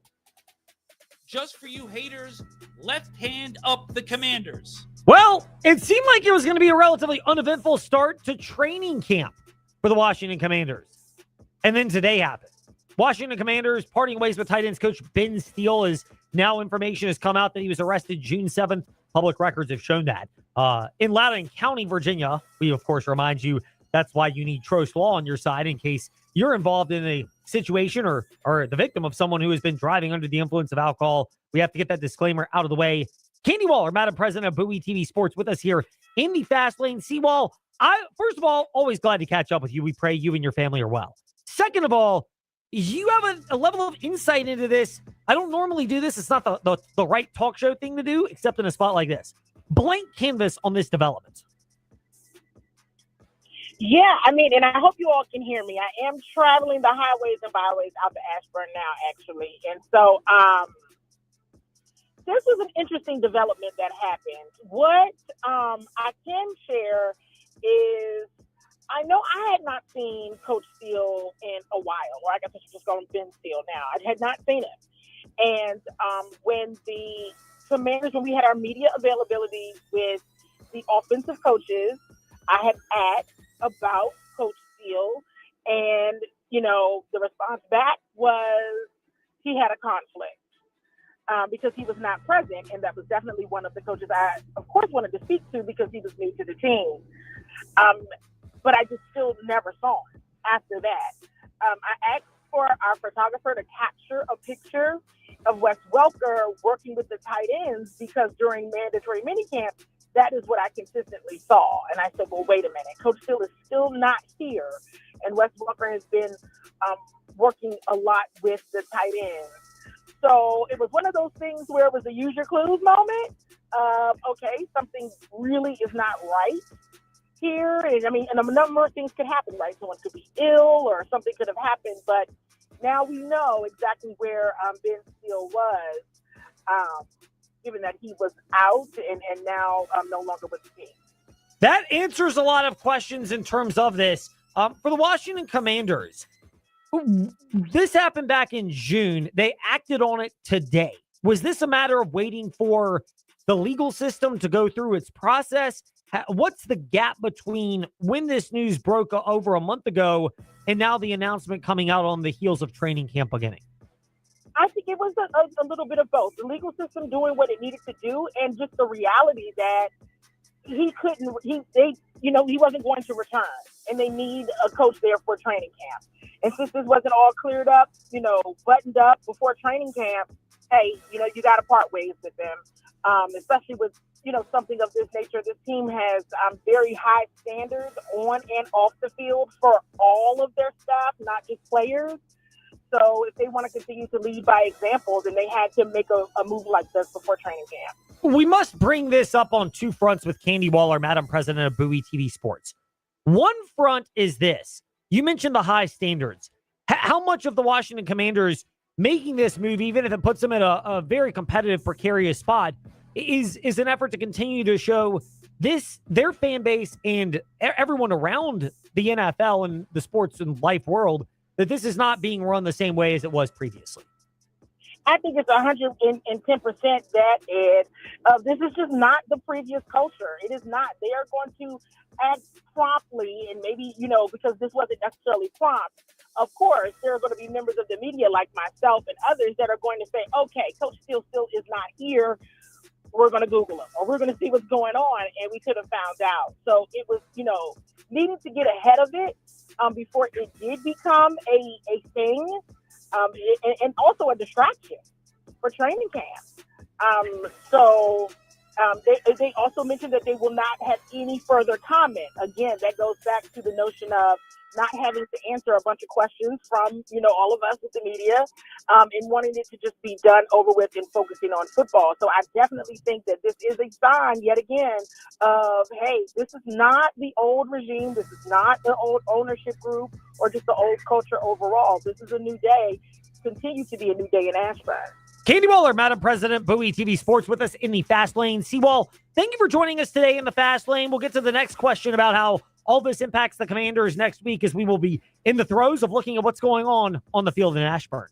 just for you haters, left hand up the Commanders. Well, it seemed like it was going to be a relatively uneventful start to training camp for the Washington Commanders. And then today happened. Washington Commanders parting ways with tight ends coach Ben Steele, as now information has come out that he was arrested June 7th. Public records have shown that. In Loudoun County, Virginia, we, of course, remind you that's why you need Trost Law on your side in case you're involved in a situation or the victim of someone who has been driving under the influence of alcohol. We have to get that disclaimer out of the way. Candy Waller, Madam President of Bowie TV Sports, with us here in the Fast Lane. Seawall, first of all, always glad to catch up with you. We pray you and your family are well. Second of all, you have a level of insight into this. I don't normally do this. It's not the right talk show thing to do, except in a spot like this. Blank canvas on this development. Yeah, I mean, and I hope you all can hear me. I am traveling the highways and byways out to Ashburn now, actually. And so this was an interesting development that happened. What I can share is I know I had not seen Coach Steele in a while, or I guess I should just go with Ben Steele now. I had not seen him. And when the Commanders, when we had our media availability with the offensive coaches, I had asked about Coach Steele, and, the response back was he had a conflict because he was not present, and that was definitely one of the coaches I, of course, wanted to speak to because he was new to the team. But I just still never saw him after that. I asked for our photographer to capture a picture of Wes Welker working with the tight ends because during mandatory minicamp, that is what I consistently saw. And I said, well, wait a minute. Coach Steele is still not here. And Wes Welker has been working a lot with the tight ends. So it was one of those things where it was a use your clues moment. Okay, something really is not right here. And and a number of things could happen, right? Someone could be ill or something could have happened. But now we know exactly where Ben Steele was, given that he was out and now no longer with the team. That answers a lot of questions in terms of this. For the Washington Commanders, this happened back in June. They acted on it today. Was this a matter of waiting for the legal system to go through its process? What's the gap between when this news broke over a month ago and now the announcement coming out on the heels of training camp beginning? I think it was a little bit of both. The legal system doing what it needed to do, and just the reality that he wasn't going to return, and they need a coach there for training camp. And since this wasn't all cleared up, buttoned up before training camp, hey, you got to part ways with them, especially with, something of this nature. This team has very high standards on and off the field for all of their staff, not just players. So if they want to continue to lead by example, then they had to make a move like this before training camp. We must bring this up on two fronts with Candy Waller, Madam President of Bowie TV Sports. One front is this. You mentioned the high standards. How much of the Washington Commanders making this move, even if it puts them in a very competitive, precarious spot, is an effort to continue to show their fan base and everyone around the NFL and the sports and life world that this is not being run the same way as it was previously? I think it's 110% that, Ed. This is just not the previous culture. It is not. They are going to act promptly, and maybe, because this wasn't necessarily prompt. Of course, there are going to be members of the media like myself and others that are going to say, okay, Coach Steele still is not here. we're going to Google them or we're going to see what's going on, and we could have found out. So it was, needing to get ahead of it before it did become a thing, and also a distraction for training camp. They also mentioned that they will not have any further comment. Again, that goes back to the notion of not having to answer a bunch of questions from, all of us with the media, and wanting it to just be done over with and focusing on football. So I definitely think that this is a sign yet again of, hey, this is not the old regime. This is not the old ownership group or just the old culture overall. This is a new day, continue to be a new day in Ashburn. Candy Waller, Madam President, Bowie TV Sports, with us in the Fast Lane. Seawall, thank you for joining us today in the Fast Lane. We'll get to the next question about how all this impacts the Commanders next week, as we will be in the throes of looking at what's going on the field in Ashburn.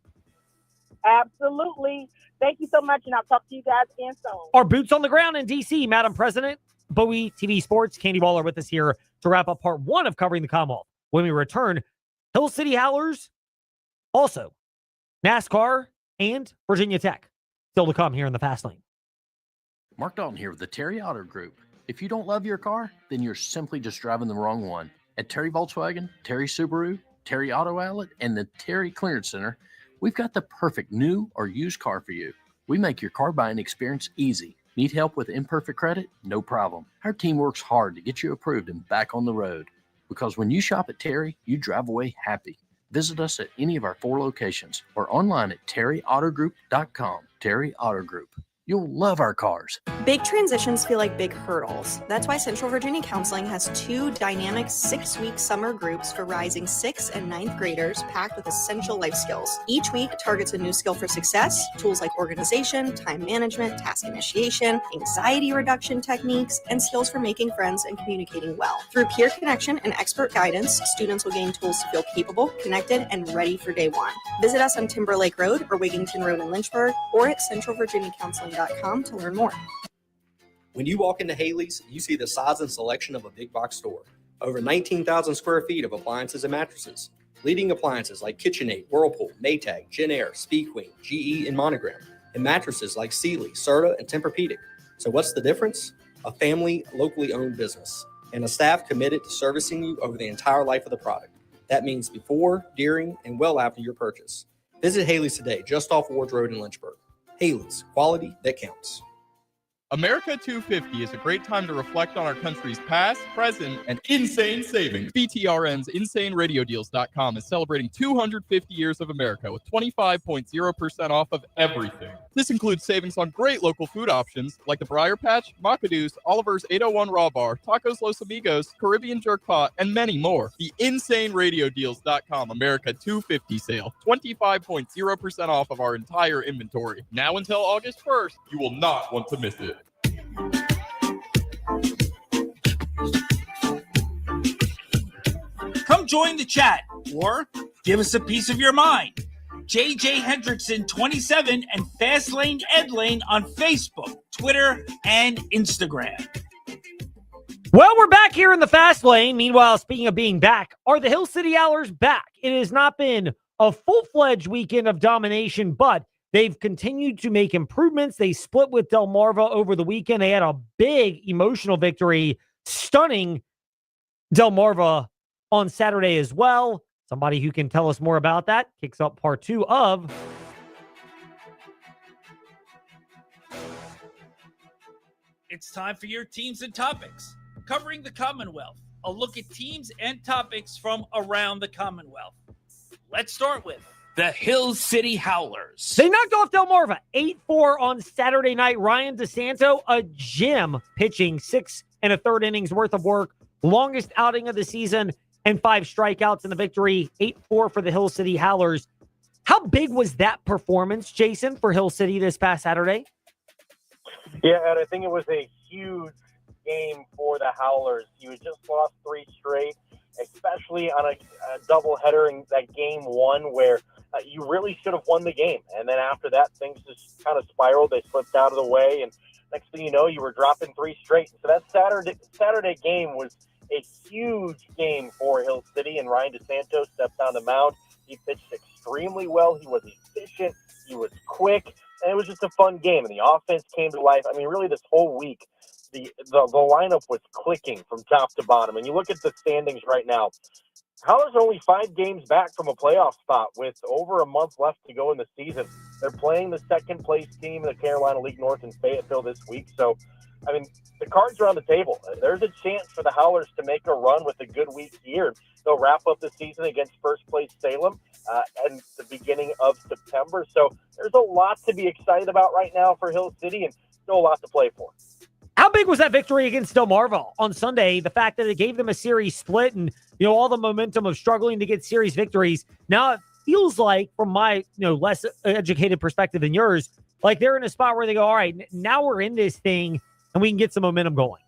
Absolutely. Thank you so much, and I'll talk to you guys again soon. Our boots on the ground in D.C., Madam President, Bowie TV Sports, Candy Waller with us here to wrap up part one of covering the Commonwealth. When we return, Hill City Howlers, also NASCAR, and Virginia Tech. Still to come here in the Fast Lane. Mark Dalton here with the Terry Auto Group. If you don't love your car, then you're simply just driving the wrong one. At Terry Volkswagen, Terry Subaru, Terry Auto Outlet, and the Terry Clearance Center, we've got the perfect new or used car for you. We make your car buying experience easy. Need help with imperfect credit? No problem. Our team works hard to get you approved and back on the road. Because when you shop at Terry, you drive away happy. Visit us at any of our 4 locations or online at terryautogroup.com. Terry Auto Group. You'll love our cars. Big transitions feel like big hurdles. That's why Central Virginia Counseling has 2 dynamic 6-week summer groups for rising 6th and 9th graders packed with essential life skills. Each week targets a new skill for success, tools like organization, time management, task initiation, anxiety reduction techniques, and skills for making friends and communicating well. Through peer connection and expert guidance, students will gain tools to feel capable, connected, and ready for day one. Visit us on Timberlake Road or Wigington Road in Lynchburg, or at centralvirginiacounseling.com to learn more. When you walk into Haley's, you see the size and selection of a big box store. Over 19,000 square feet of appliances and mattresses. Leading appliances like KitchenAid, Whirlpool, Maytag, Genair, Speed Queen, GE, and Monogram. And mattresses like Sealy, Serta, and Tempur-Pedic. So what's the difference? A family, locally owned business. And a staff committed to servicing you over the entire life of the product. That means before, during, and well after your purchase. Visit Haley's today, just off Ward Road in Lynchburg. Haley's, quality that counts. America 250 is a great time to reflect on our country's past, present, and insane savings. BTRN's InsaneRadioDeals.com is celebrating 250 years of America with 25.0% off of everything. This includes savings on great local food options like the Briar Patch, McAdoo's, Oliver's 801 Raw Bar, Tacos Los Amigos, Caribbean Jerk Pot, and many more. The InsaneRadioDeals.com America 250 sale. 25.0% off of our entire inventory. Now until August 1st, you will not want to miss it. Come join the chat or give us a piece of your mind. JJ Hendrickson 27 and Fastlane Ed Lane on Facebook, Twitter, and Instagram. Well, we're back here in the Fast Lane. Meanwhile, speaking of being back, are the Hill City Howlers back? It has not been a full-fledged weekend of domination, but they've continued to make improvements. They split with Delmarva over the weekend. They had a big emotional victory, stunning Delmarva on Saturday as well. Somebody who can tell us more about that kicks up part 2 of It's time for your teams and topics. Covering the Commonwealth, a look at teams and topics from around the Commonwealth. Let's start with the Hill City Howlers. They knocked off Delmarva 8-4 on Saturday night. Ryan DeSanto, a gem, pitching 6 1/3 innings worth of work. Longest outing of the season and 5 strikeouts in the victory. 8-4 for the Hill City Howlers. How big was that performance, Jason, for Hill City this past Saturday? Yeah, Ed, I think it was a huge game for the Howlers. You had just lost 3 straight, especially on a doubleheader in that game 1 where you really should have won the game. And then after that, things just kind of spiraled. They slipped out of the way, and next thing you know, you were dropping 3 straight. So that Saturday game was a huge game for Hill City, and Ryan DeSanto stepped on the mound. He pitched extremely well. He was efficient. He was quick. And it was just a fun game, and the offense came to life. I mean, really, this whole week, the lineup was clicking from top to bottom. And you look at the standings right now, Howlers are only 5 games back from a playoff spot with over a month left to go in the season. They're playing the second-place team in the Carolina League North in Fayetteville this week. So, I mean, the cards are on the table. There's a chance for the Howlers to make a run with a good week here. They'll wrap up the season against first-place Salem and the beginning of September. So there's a lot to be excited about right now for Hill City and still a lot to play for. How big was that victory against Delmarva on Sunday? The fact that it gave them a series split and, all the momentum of struggling to get series victories. Now it feels like, from my, less educated perspective than yours, like they're in a spot where they go, all right, now we're in this thing and we can get some momentum going.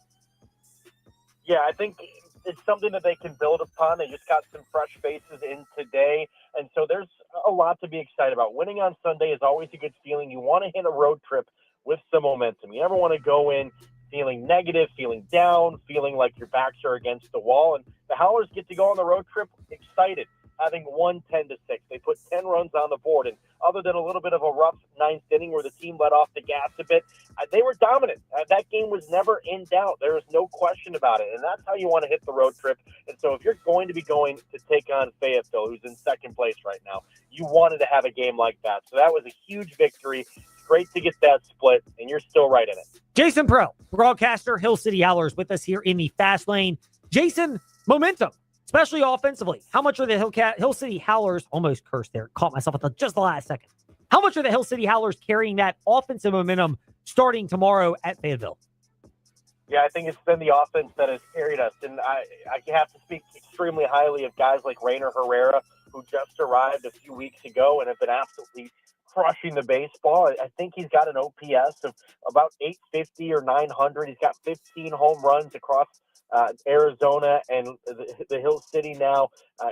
Yeah, I think it's something that they can build upon. They just got some fresh faces in today. And so there's a lot to be excited about. Winning on Sunday is always a good feeling. You want to hit a road trip with some momentum. You never want to go in feeling negative, feeling down, feeling like your backs are against the wall. And the Howlers get to go on the road trip excited, having won 10-6. They put 10 runs on the board. And other than a little bit of a rough ninth inning where the team let off the gas a bit, they were dominant. That game was never in doubt. There was no question about it. And that's how you want to hit the road trip. And so if you're going to be going to take on Fayetteville, who's in second place right now, you wanted to have a game like that. So that was a huge victory. Great to get that split, and you're still right in it. Jason Pro, broadcaster, Hill City Howlers, with us here in the Fast Lane. Jason, momentum, especially offensively. How much are the Hill City Howlers, almost cursed there, caught myself at just the last second. How much are the Hill City Howlers carrying that offensive momentum starting tomorrow at Fayetteville? Yeah, I think it's been the offense that has carried us, and I have to speak extremely highly of guys like Rainer Herrera, who just arrived a few weeks ago and have been absolutely crushing the baseball. I think he's got an OPS of about 850 or 900. He's got 15 home runs across Arizona and the Hill City now.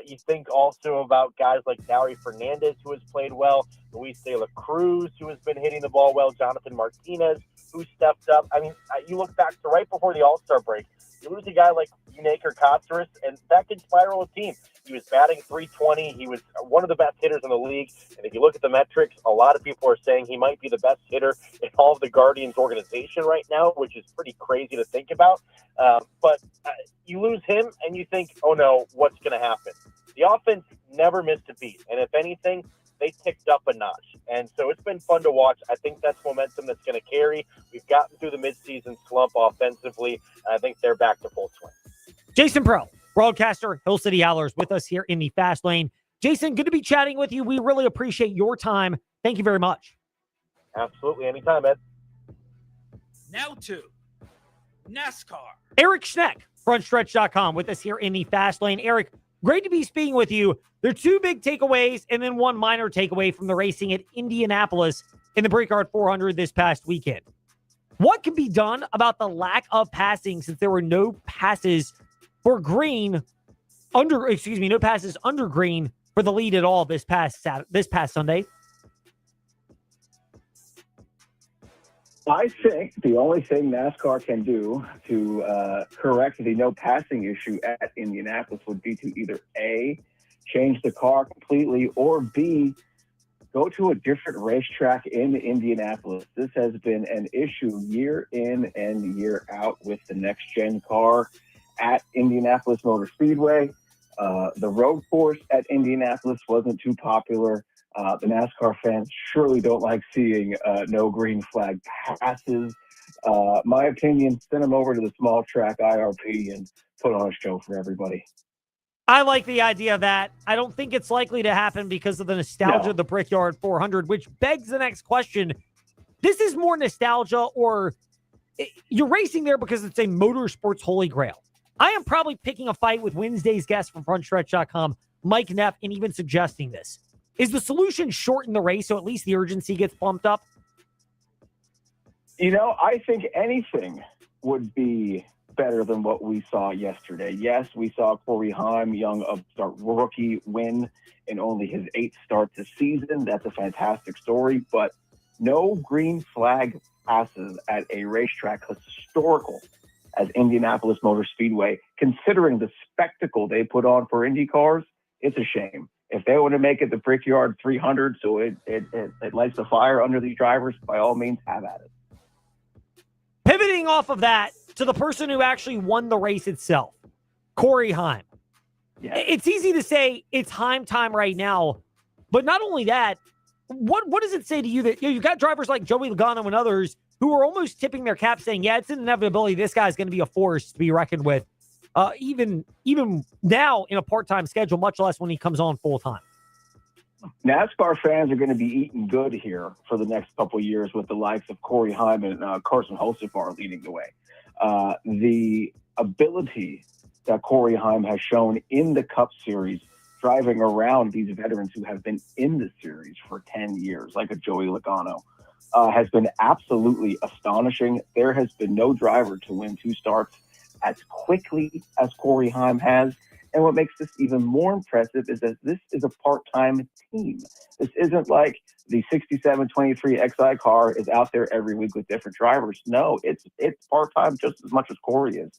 You think also about guys like Gary Fernandez, who has played well, Luis De La Cruz, who has been hitting the ball well, Jonathan Martinez, who stepped up. I mean, you look back to right before the All-Star break, you lose a guy like Unaker Kotsaris, and that can spiral a team. He was batting .320. He was one of the best hitters in the league. And if you look at the metrics, a lot of people are saying he might be the best hitter in all of the Guardians organization right now, which is pretty crazy to think about. But you lose him and you think, oh no, what's going to happen? The offense never missed a beat. And if anything, they ticked up a notch. And so it's been fun to watch. I think that's momentum that's going to carry. We've gotten through the midseason slump offensively. And I think they're back to full swing. Jason Pro, broadcaster, Hill City Howlers, with us here in the Fast Lane. Jason, good to be chatting with you. We really appreciate your time. Thank you very much. Absolutely. Anytime, Ed. Now to NASCAR. Eric Schneck, frontstretch.com, with us here in the Fast Lane. Eric, great to be speaking with you. There are 2 big takeaways and then 1 minor takeaway from the racing at Indianapolis in the Brickyard 400 this past weekend. What can be done about the lack of passing since there were no passes for green no passes under green for the lead at all this past Sunday? I think the only thing NASCAR can do to correct the no passing issue at Indianapolis would be to either A, change the car completely, or B, go to a different racetrack in Indianapolis. This has been an issue year in and year out with the next-gen car at Indianapolis Motor Speedway. The road course at Indianapolis wasn't too popular. The NASCAR fans surely don't like seeing no green flag passes. My opinion, send them over to the small track IRP and put on a show for everybody. I like the idea of that. I don't think it's likely to happen because of the nostalgia of the Brickyard 400, which begs the next question. This is more nostalgia, or you're racing there because it's a motorsports holy grail. I am probably picking a fight with Wednesday's guest from frontstretch.com, Mike Neff, and even suggesting this. Is the solution shorten the race so at least the urgency gets bumped up? I think anything would be better than what we saw yesterday. Yes, we saw Corey Heim, young upstart rookie, win in only his 8th start this season. That's a fantastic story, but no green flag passes at a racetrack historical as Indianapolis Motor Speedway, considering the spectacle they put on for Indy cars. It's a shame. If they want to make it the Brickyard 300, so it lights the fire under these drivers, by all means, have at it. Pivoting off of that to the person who actually won the race itself, Corey Heim. Yeah. It's easy to say it's Heim time right now, but not only that, what does it say to you that you've got drivers like Joey Logano and others who are almost tipping their cap saying, yeah, it's an inevitability. This guy's going to be a force to be reckoned with, even now in a part-time schedule, much less when he comes on full-time. NASCAR fans are going to be eating good here for the next couple of years with the likes of Corey Heim and Carson Hocevar leading the way. The ability that Corey Heim has shown in the Cup Series, driving around these veterans who have been in the series for 10 years, like a Joey Logano, has been absolutely astonishing. There has been no driver to win 2 starts as quickly as Corey Heim has. And what makes this even more impressive is that this is a part-time team. This isn't like the 6723 XI car is out there every week with different drivers. No, it's part-time just as much as Corey is.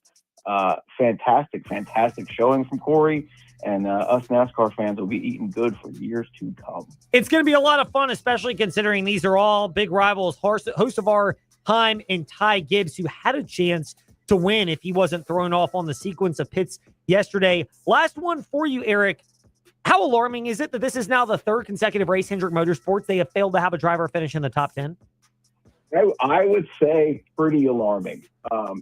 Fantastic showing from Corey. And us NASCAR fans will be eating good for years to come. It's going to be a lot of fun, especially considering these are all big rivals. Hocevar, Heim, and Ty Gibbs, who had a chance to win if he wasn't thrown off on the sequence of pits yesterday. Last one for you, Eric. How alarming is it that this is now the 3rd consecutive race Hendrick Motorsports they have failed to have a driver finish in the top 10? I would say pretty alarming.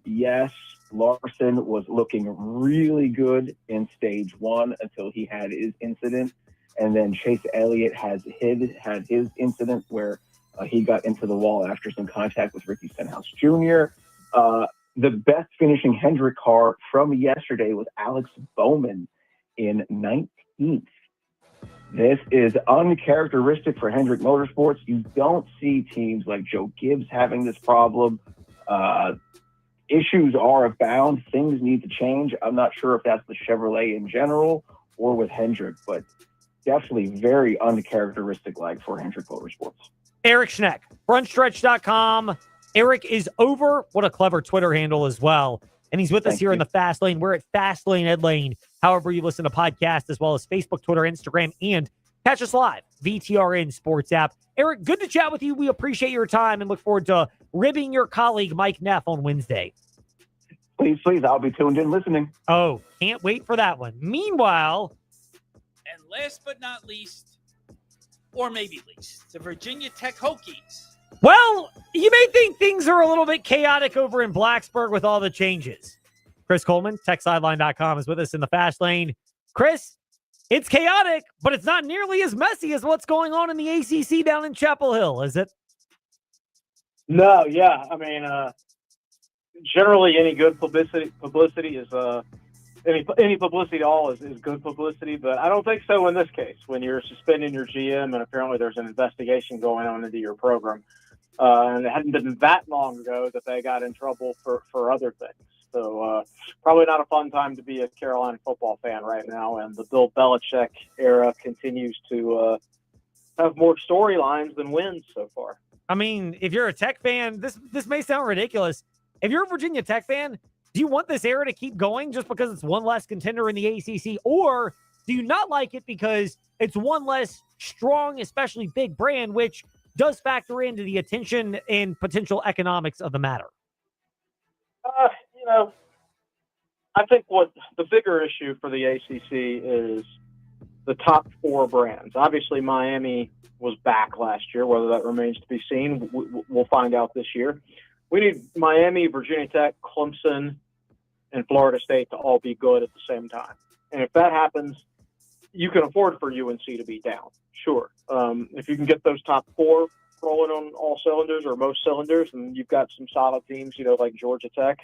Yes, Larson was looking really good in stage 1 until he had his incident. And then Chase Elliott had his incident where he got into the wall after some contact with Ricky Stenhouse Jr. The best finishing Hendrick car from yesterday was Alex Bowman in 19th. This is uncharacteristic for Hendrick Motorsports. You don't see teams like Joe Gibbs having this problem. Issues are abound. Things need to change. I'm not sure if that's the Chevrolet in general or with Hendrick, but definitely very uncharacteristic like for Hendrick Motorsports. Eric Schneck, frontstretch.com. Eric is over. What a clever Twitter handle as well. And he's with us here in the Fast Lane. We're at Fast Lane Ed Lane, however you listen to podcasts, as well as Facebook, Twitter, Instagram, and catch us live, VTRN Sports app. Eric, good to chat with you. We appreciate your time and look forward to ribbing your colleague Mike Neff on Wednesday. Please. I'll be tuned in listening. Oh, can't wait for that one. Meanwhile, And last but not least, or maybe least, the Virginia Tech Hokies. well, you may think things are a little bit chaotic over in Blacksburg with all the changes. Chris Coleman, TechSideline.com, is with us in the Fast Lane. Chris, it's chaotic, but it's not nearly as messy as what's going on in the ACC down in Chapel Hill, is it? No, yeah. I mean, generally any good publicity is any publicity at all is good publicity, but I don't think so in this case when you're suspending your GM and apparently there's an investigation going on into your program. And it hadn't been that long ago that they got in trouble for other things. So probably not a fun time to be a Carolina football fan right now. And the Bill Belichick era continues to have more storylines than wins so far. I mean, if you're a Tech fan, this may sound ridiculous. If you're a Virginia Tech fan, do you want this era to keep going just because it's one less contender in the ACC? Or do you not like it because it's one less strong, especially big brand, which does factor into the attention and potential economics of the matter? I think what the bigger issue for the ACC is the top 4 brands. Obviously, Miami was back last year. Whether that remains to be seen, we'll find out this year. We need Miami, Virginia Tech, Clemson, and Florida State to all be good at the same time. And if that happens, you can afford for UNC to be down. Sure. If you can get those top 4 rolling on all cylinders or most cylinders, and you've got some solid teams, like Georgia Tech,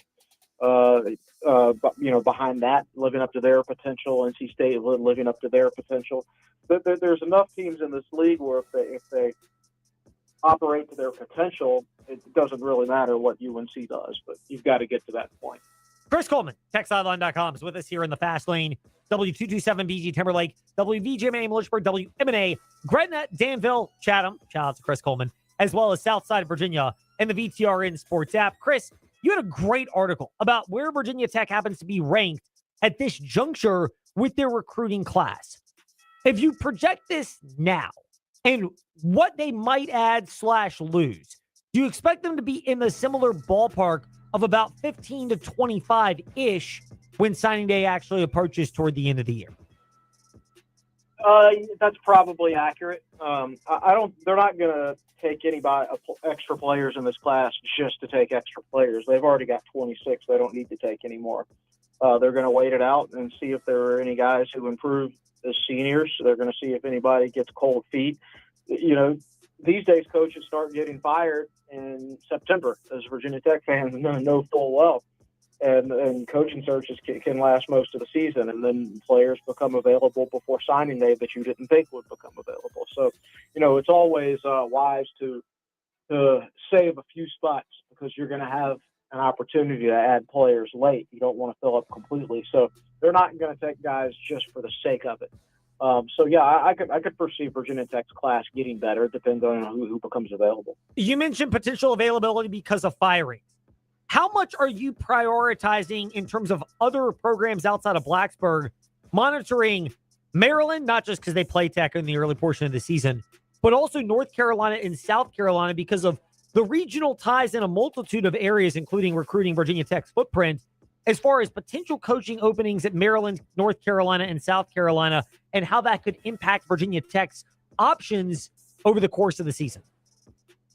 behind that, living up to their potential, NC State living up to their potential. There's enough teams in this league where if they operate to their potential, it doesn't really matter what UNC does, but you've got to get to that point. Chris Coleman, TechSideline.com, is with us here in the Fast Lane. W227BG Timberlake, WVGMA Milledgeport, WMNA Gretna, Danville, Chatham. Shout out to Chris Coleman, as well as Southside Virginia and the VTRN Sports app. Chris, you had a great article about where Virginia Tech happens to be ranked at this juncture with their recruiting class. If you project this now and what they might add / lose, do you expect them to be in the similar ballpark of about 15 to 25-ish when signing day actually approaches toward the end of the year? That's probably accurate. They're not going to take extra players in this class just to take extra players. They've already got 26. They don't need to take any more. They're going to wait it out and see if there are any guys who improve as seniors. They're going to see if anybody gets cold feet. You know, these days coaches start getting fired in September, as Virginia Tech fans know full well. And coaching searches can last most of the season, and then players become available before signing day that you didn't think would become available. So, you know, it's always wise to save a few spots because you're going to have an opportunity to add players late. You don't want to fill up completely. So they're not going to take guys just for the sake of it. So, yeah, I could foresee Virginia Tech's class getting better depending on who becomes available. You mentioned potential availability because of firing. How much are you prioritizing in terms of other programs outside of Blacksburg, monitoring Maryland, not just because they play Tech in the early portion of the season, but also North Carolina and South Carolina because of the regional ties in a multitude of areas, including recruiting Virginia Tech's footprint, as far as potential coaching openings at Maryland, North Carolina, and South Carolina, and how that could impact Virginia Tech's options over the course of the season?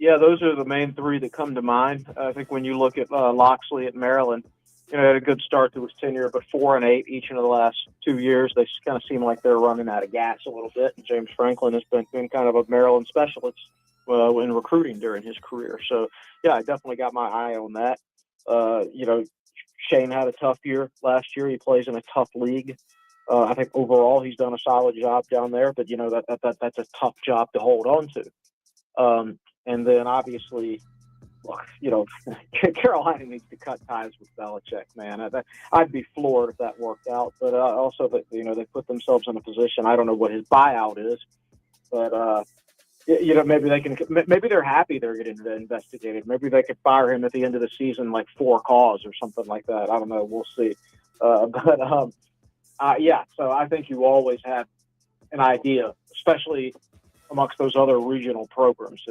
Yeah, those are the main three that come to mind. I think when you look at Loxley at Maryland, you know, had a good start to his tenure, but 4-8 each of the last 2 years. They kind of seem like they're running out of gas a little bit. And James Franklin has been kind of a Maryland specialist in recruiting during his career. So, yeah, I definitely got my eye on that. You know, Shane had a tough year last year. He plays in a tough league. I think overall he's done a solid job down there, but, you know, that's a tough job to hold on to. And then obviously, you know, Carolina needs to cut ties with Belichick, man. I'd be floored if that worked out. But also, that you know, they put themselves in a position. I don't know what his buyout is, but you know, maybe they're happy they're getting investigated. Maybe they could fire him at the end of the season, like for cause or something like that. I don't know. We'll see. Yeah. So I think you always have an idea, especially amongst those other regional programs,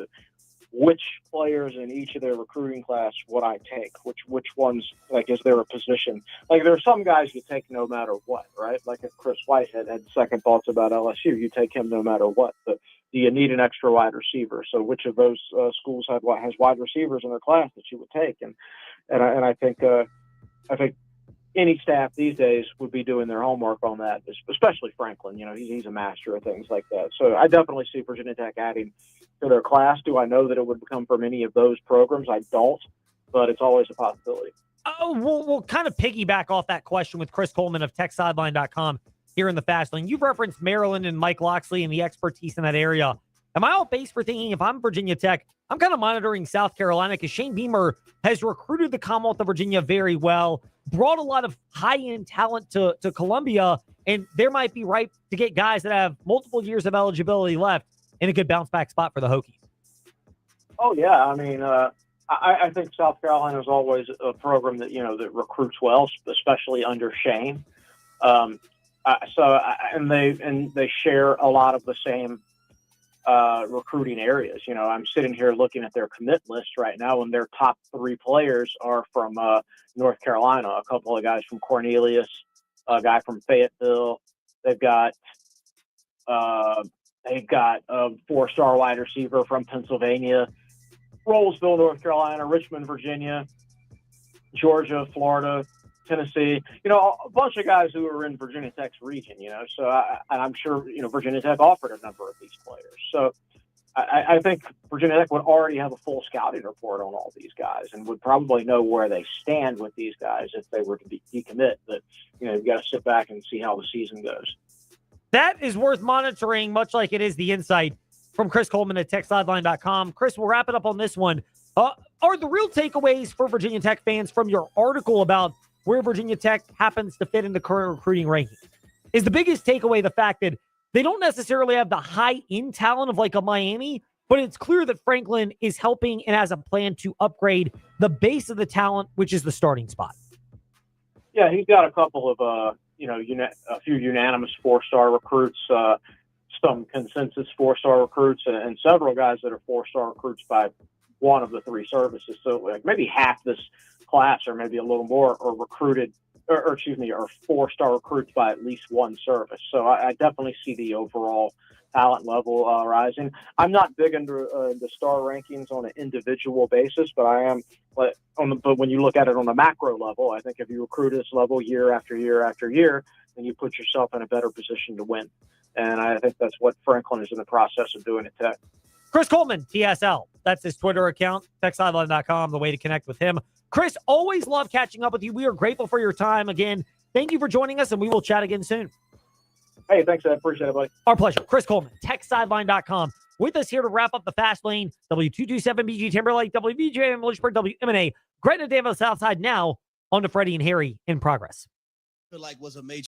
which players in each of their recruiting class would I take? Which ones, like, is there a position? Like, there are some guys you take no matter what, right? Like if Chris Whitehead had second thoughts about LSU, you take him no matter what. But do you need an extra wide receiver? So which of those schools has wide receivers in their class that you would take? And I think any staff these days would be doing their homework on that, especially Franklin. You know, he's a master of things like that. So I definitely see Virginia Tech adding to their class. Do I know that it would come from any of those programs? I don't, but it's always a possibility. We'll kind of piggyback off that question with Chris Coleman of TechSideline.com here in the Fast Lane. You've referenced Maryland and Mike Loxley and the expertise in that area. Am I off base for thinking if I'm Virginia Tech, I'm kind of monitoring South Carolina because Shane Beamer has recruited the Commonwealth of Virginia very well, brought a lot of high-end talent to Columbia, and there might be ripe to get guys that have multiple years of eligibility left in a good bounce-back spot for the Hokies. Oh, yeah. I mean, I think South Carolina is always a program that, you know, that recruits well, especially under Shane. And they share a lot of the same recruiting areas. You know, I'm sitting here looking at their commit list right now, and their top 3 players are from North Carolina. A couple of guys from Cornelius, a guy from Fayetteville. They've got a 4-star wide receiver from Pennsylvania, Rollsville, North Carolina, Richmond, Virginia, Georgia, Florida, Tennessee, you know, a bunch of guys who are in Virginia Tech's region, you know, so I'm sure, you know, Virginia Tech offered a number of these players. So I think Virginia Tech would already have a full scouting report on all these guys and would probably know where they stand with these guys if they were to decommit. But, you know, you've got to sit back and see how the season goes. That is worth monitoring, much like it is the insight from Chris Coleman at TechSideline.com. Chris, we'll wrap it up on this one. Are the real takeaways for Virginia Tech fans from your article about where Virginia Tech happens to fit in the current recruiting rankings? Is the biggest takeaway the fact that they don't necessarily have the high-end talent of like a Miami, but it's clear that Franklin is helping and has a plan to upgrade the base of the talent, which is the starting spot? Yeah, he's got a couple of, a few unanimous 4-star recruits. some consensus 4-star recruits and several guys that are 4-star recruits by one of the three services. So like maybe half this class or maybe a little more are recruited or 4-star recruits by at least one service. So I definitely see the overall talent level rising. I'm not big into the star rankings on an individual basis, but I am. But when you look at it on a macro level, I think if you recruit at this level year after year after year, then you put yourself in a better position to win. And I think that's what Franklin is in the process of doing at Tech. Chris Coleman, TSL. That's his Twitter account, TechSideline.com, the way to connect with him. Chris, always love catching up with you. We are grateful for your time. Again, thank you for joining us, and we will chat again soon. Hey, thanks. I appreciate it, buddy. Our pleasure. Chris Coleman, TechSideline.com. With us here to wrap up the Fast Lane, W227BG Timberlake, WVJM Lynchburg, WMNA, Gretna Danville Southside. Now on to Freddie and Harry in progress. Feel like was a major